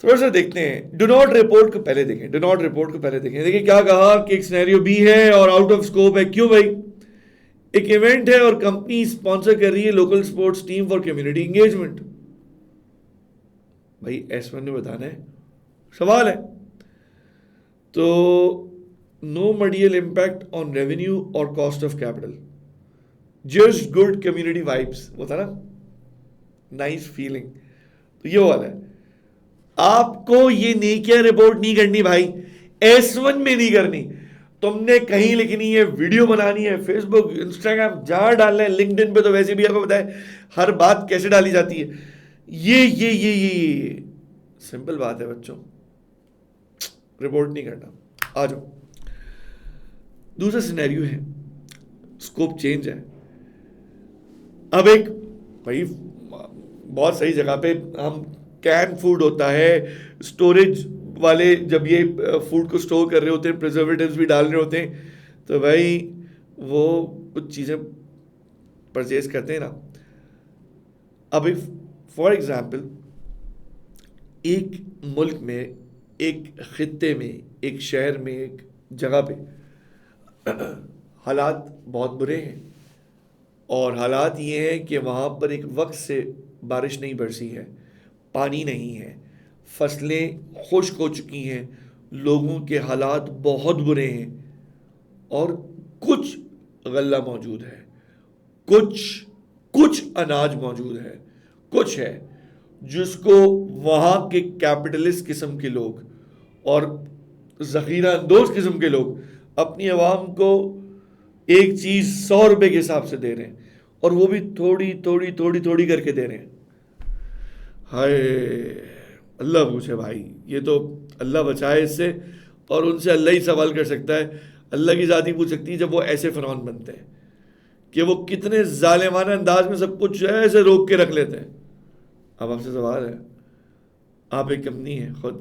Speaker 1: थोड़ा सा देखते हैं। डू नॉट रिपोर्ट को पहले देखें, डू नॉट रिपोर्ट को पहले देखें। देखिए क्या कहा कि एक सिनेरियो बी है और आउट ऑफ स्कोप है। क्यों भाई? एक इवेंट है और कंपनी स्पॉन्सर कर रही है local sports team for community engagement. भाई S1 ने बताना है, सवाल है। तो no material impact on revenue और cost of capital, just good community vibes, होता ना, नाइस फीलिंग। तो ये वाला है। आपको ये नीकिया रिपोर्ट नहीं करनी भाई, S1 में नहीं करनी। तुमने कहीं लिखनी है, वीडियो बनानी है, फेसबुक, इंस्टाग्राम, जहां डालना है, लिंक्डइन पे तो वैसे भी आपको पता है हर बात कैसे डाली जाती है। ये सिंपल बात है बच्चों, रिपोर्ट नहीं करना। आ जाओ, दूसरा सिनेरियो है, स्कोप चेंज है। अब एक भाई बहुत सही जगह पे हम, कैन फूड होता है, स्टोरेज वाले जब ये फूड को स्टोर कर रहे होते हैं, प्रिजर्वेटिव्स भी डाल रहे होते हैं, तो भाई वो कुछ चीज़ें परचेज करते हैं ना। अभी फॉर एग्जांपल एक मुल्क में, एक खित्ते में, एक शहर में, एक जगह पे हालात बहुत बुरे हैं और हालात ये हैं कि वहाँ पर एक वक्त से बारिश नहीं बरसी है, पानी नहीं है, फसलें खुश्क हो चुकी हैं, लोगों के हालात बहुत बुरे हैं और कुछ गल्ला मौजूद है, कुछ अनाज मौजूद है, कुछ है जिसको वहाँ के कैपिटलिस्ट किस्म के लोग और ज़ख़ीरा अंदोज़ किस्म के लोग अपनी आवाम को एक चीज़ 100 रुपये के हिसाब से दे रहे हैं और वो भी थोड़ी करके दे रहे हैं। हाय अल्लाह पूछे भाई, ये तो अल्लाह बचाए इससे, और उनसे अल्लाह ही सवाल कर सकता है, अल्लाह की ज़ात ही पूछ सकती है जब वो ऐसे फ़िरौन बनते हैं कि वो कितने जालिमाना अंदाज में सब कुछ ऐसे रोक के रख लेते हैं। अब आपसे सवाल है, आप एक कंपनी है खुद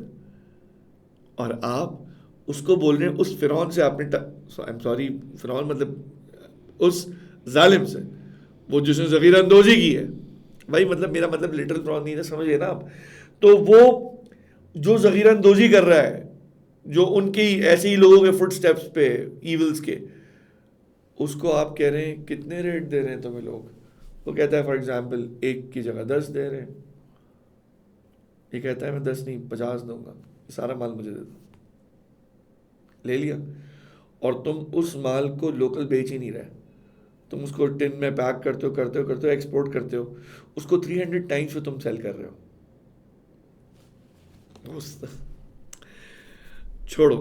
Speaker 1: और आप उसको बोल रहे हैं, उस फ़िरौन से आपने आई एम सॉरी, फ़िरौन मतलब उस जालिम से, वो जिसने ज़ख़ीरा अंदोज़ी की है भाई, मतलब मेरा मतलब लिटिल फ़िरौन नहीं है, समझिए ना आप। तो वो जो ज़ख़ीरा अंदोज़ी कर रहा है, जो उनके ऐसे ही लोगों के फुट स्टेप्स पे ईवल्स के, उसको आप कह रहे हैं कितने रेट दे रहे हैं तुम्हें लोग? वो कहता है फॉर एग्जांपल 1 की जगह 10 दे रहे हैं। ये कहता है मैं 10 नहीं 50 दूंगा, सारा माल मुझे दे दो। ले लिया, और तुम उस माल को लोकल बेच ही नहीं रहे, तुम उसको टिन में पैक करते हो एक्सपोर्ट करते हो, उसको 300 टाइम्स पे तुम सेल कर रहे हो। छोड़ो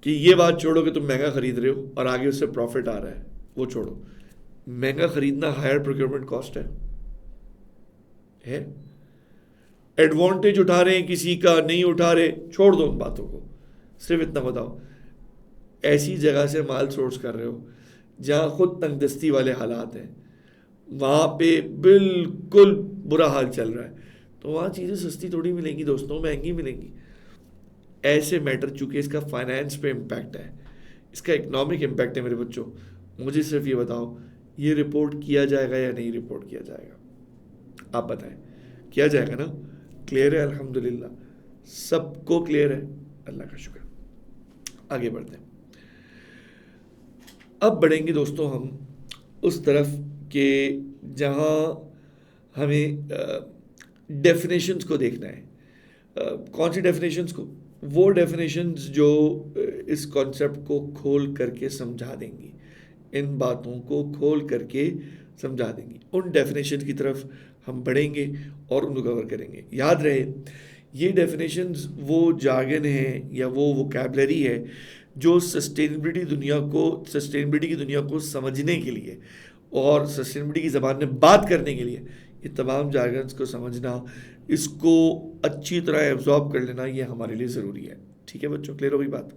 Speaker 1: कि ये बात छोड़ो कि तुम महंगा खरीद रहे हो और आगे उससे प्रॉफिट आ रहा है, वो छोड़ो। महंगा खरीदना हायर प्रोक्योरमेंट कॉस्ट है। एडवांटेज उठा रहे हैं किसी का, नहीं उठा रहे, छोड़ दो उन बातों को। सिर्फ इतना बताओ, ऐसी जगह से माल सोर्स कर रहे हो जहाँ खुद तंगदस्ती वाले हालात हैं, वहाँ पे बिल्कुल बुरा हाल चल रहा है, तो वहाँ चीज़ें सस्ती थोड़ी मिलेंगी दोस्तों, महंगी मिलेंगी। ऐसे मैटर, चूँकि इसका फाइनेंस पे इम्पैक्ट है, इसका इकोनॉमिक इम्पैक्ट है मेरे बच्चों, मुझे सिर्फ ये बताओ, ये रिपोर्ट किया जाएगा या नहीं रिपोर्ट किया जाएगा? आप बताएं, किया जाएगा ना? क्लियर है? अल्हम्दुलिल्लाह सबको क्लियर है, अल्लाह का शुक्र। आगे बढ़ते हैं। अब बढ़ेंगे दोस्तों हम उस तरफ के जहाँ हमें डेफिनेशंस को देखना है। कौन सी डेफिनेशंस को? वो डेफिनेशंस जो इस कॉन्सेप्ट को खोल करके समझा देंगी, इन बातों को खोल करके समझा देंगी। उन डेफिनेशन की तरफ हम बढ़ेंगे और उनको कवर करेंगे। याद रहे, ये डेफिनेशंस वो जार्गन है या वो वोकैबलरी है जो सस्टेनेबिलिटी की दुनिया को समझने के लिए और सस्टेनेबिलिटी की ज़बान में बात करने के लिए ये तमाम जार्गन्स को समझना, इसको अच्छी तरह एब्जॉर्ब कर लेना, ये हमारे लिए ज़रूरी है। ठीक है बच्चों, क्लियर हो गई बात?